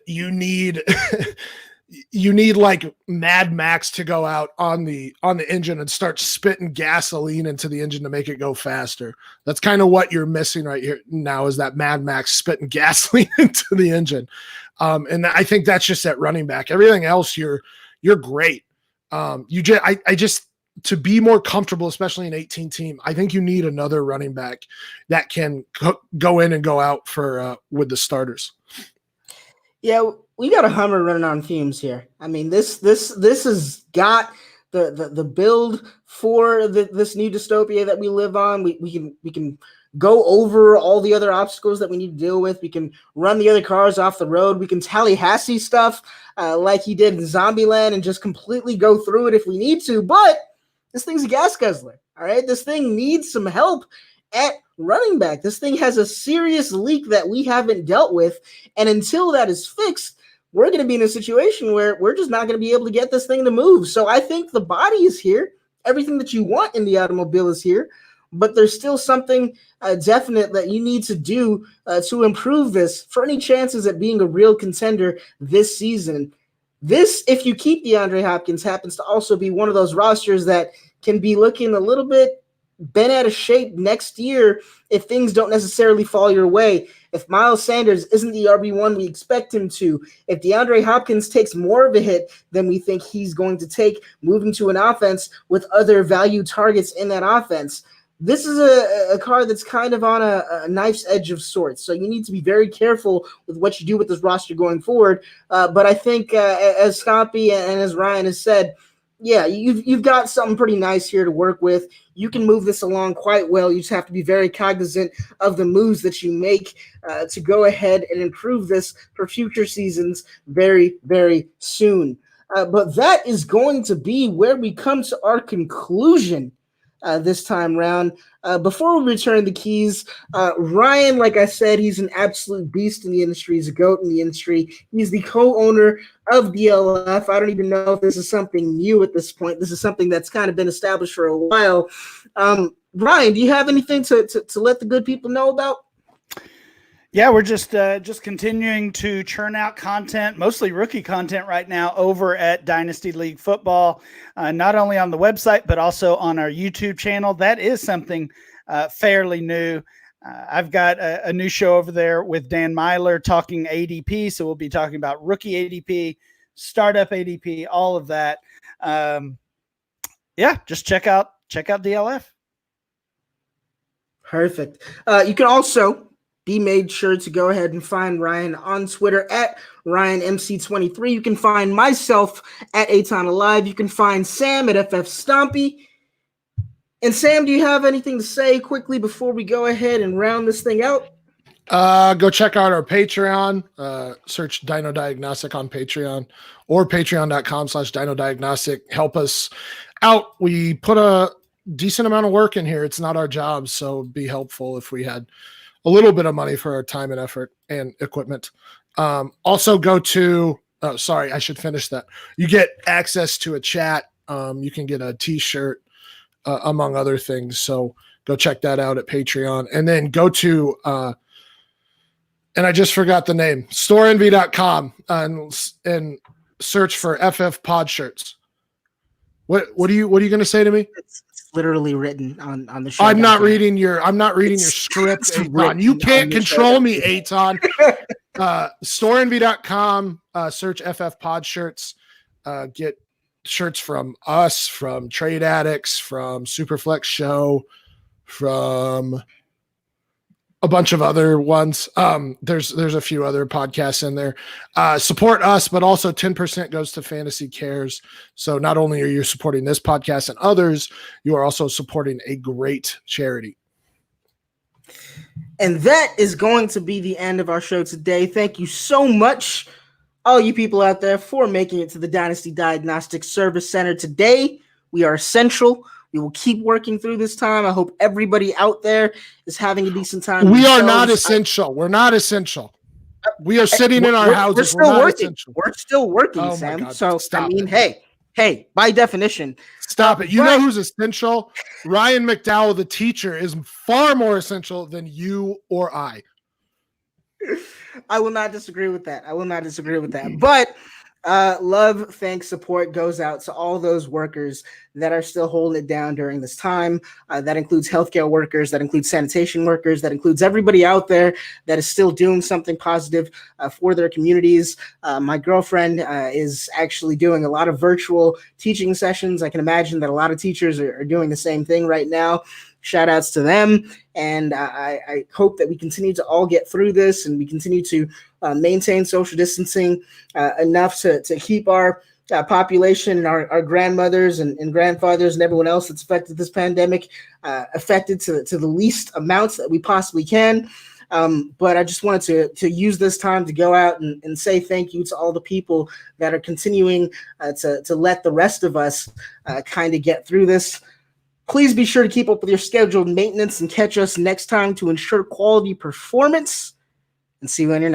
you need you need like Mad Max to go out on the engine and start spitting gasoline into the engine to make it go faster. That's kind of what you're missing right here now, is that Mad Max spitting gasoline into the engine. And I think that's just at running back. Everything else, you're great. I just to be more comfortable, especially an 18 team, I think you need another running back that can go in and go out for with the starters. Yeah, we got a Hummer running on fumes here. I mean, this has got the build for this new dystopia that we live on. We can go over all the other obstacles that we need to deal with. We can run the other cars off the road. We can Tallahassee stuff like he did in Zombieland and just completely go through it if we need to. But this thing's a gas guzzler. All right, this thing needs some help at running back. This thing has a serious leak that we haven't dealt with, and until that is fixed, we're going to be in a situation where we're just not going to be able to get this thing to move. So I think the body is here. Everything that you want in the automobile is here, but there's still something definite that you need to do to improve this for any chances at being a real contender this season. This, if you keep DeAndre Hopkins, happens to also be one of those rosters that can be looking a little bit bent out of shape next year if things don't necessarily fall your way. If Miles Sanders isn't the RB1 we expect him to, if DeAndre Hopkins takes more of a hit than we think he's going to take moving to an offense with other value targets in that offense, this is a car that's kind of on a knife's edge of sorts. So you need to be very careful with what you do with this roster going forward. But I think as Stompy and as Ryan has said, yeah, you've got something pretty nice here to work with. You can move this along quite well. You just have to be very cognizant of the moves that you make to go ahead and improve this for future seasons very, very soon. But that is going to be where we come to our conclusion this time round. Before we return the keys, Ryan, like I said, he's an absolute beast in the industry. He's a GOAT in the industry. He's the co-owner of DLF. I don't even know if this is something new at this point. This is something that's kind of been established for a while. Ryan, do you have anything to let the good people know about? Yeah, we're just continuing to churn out content, mostly rookie content right now over at Dynasty League Football, not only on the website, but also on our YouTube channel. That is something fairly new. I've got a new show over there with Dan Myler talking ADP. So we'll be talking about rookie ADP, startup ADP, all of that. Yeah, just check out DLF. Perfect. You can also be made sure to go ahead and find Ryan on Twitter at RyanMC23. You can find myself at Aton Alive. You can find Sam at FF Stompy. And Sam, do you have anything to say quickly before we go ahead and round this thing out? Go check out our Patreon. Search Dino Diagnostic on Patreon or patreon.com/Dino Diagnostic. Help us out. We put a decent amount of work in here. It's not our job, so it'd be helpful if we had a little bit of money for our time and effort and equipment. Also go to, oh, sorry, I should finish that. You get access to a chat. You can get a t-shirt, among other things. So go check that out at Patreon, and then go to, and I just forgot the name, storeenvy.com and search for FF Pod shirts. What are you going to say to me? It's literally written on the show. I'm not reading your script, Aton. You can't control me, Aton. Storeenvy.com, search FF Pod shirts, get shirts from us, from Trade Addicts, from Superflex Show, from a bunch of other ones. There's a few other podcasts in there. Support us, but also 10% goes to Fantasy Cares. So not only are you supporting this podcast and others, you are also supporting a great charity. And that is going to be the end of our show today. Thank you so much, all you people out there, for making it to the Dynasty Diagnostic Service Center today. We are essential. We will keep working through this time. I hope everybody out there is having a decent time. We are not essential. We're not essential. We are sitting in our houses. We're still working. We're still working, oh Sam. God, so, I mean, it. hey, by definition. Stop it. You know who's essential? Ryan McDowell, the teacher, is far more essential than you or I. I will not disagree with that. But love, thanks, support goes out to all those workers that are still holding it down during this time. That includes healthcare workers, that includes sanitation workers, that includes everybody out there that is still doing something positive for their communities. My girlfriend is actually doing a lot of virtual teaching sessions. I can imagine that a lot of teachers are doing the same thing right now. Shout outs to them. And I hope that we continue to all get through this, and we continue to maintain social distancing enough to keep our population and our grandmothers and grandfathers and everyone else that's affected this pandemic affected to the least amounts that we possibly can. But I just wanted to use this time to go out and say thank you to all the people that are continuing to let the rest of us kind of get through this. Please be sure to keep up with your scheduled maintenance and catch us next time to ensure quality performance. And see you on your next.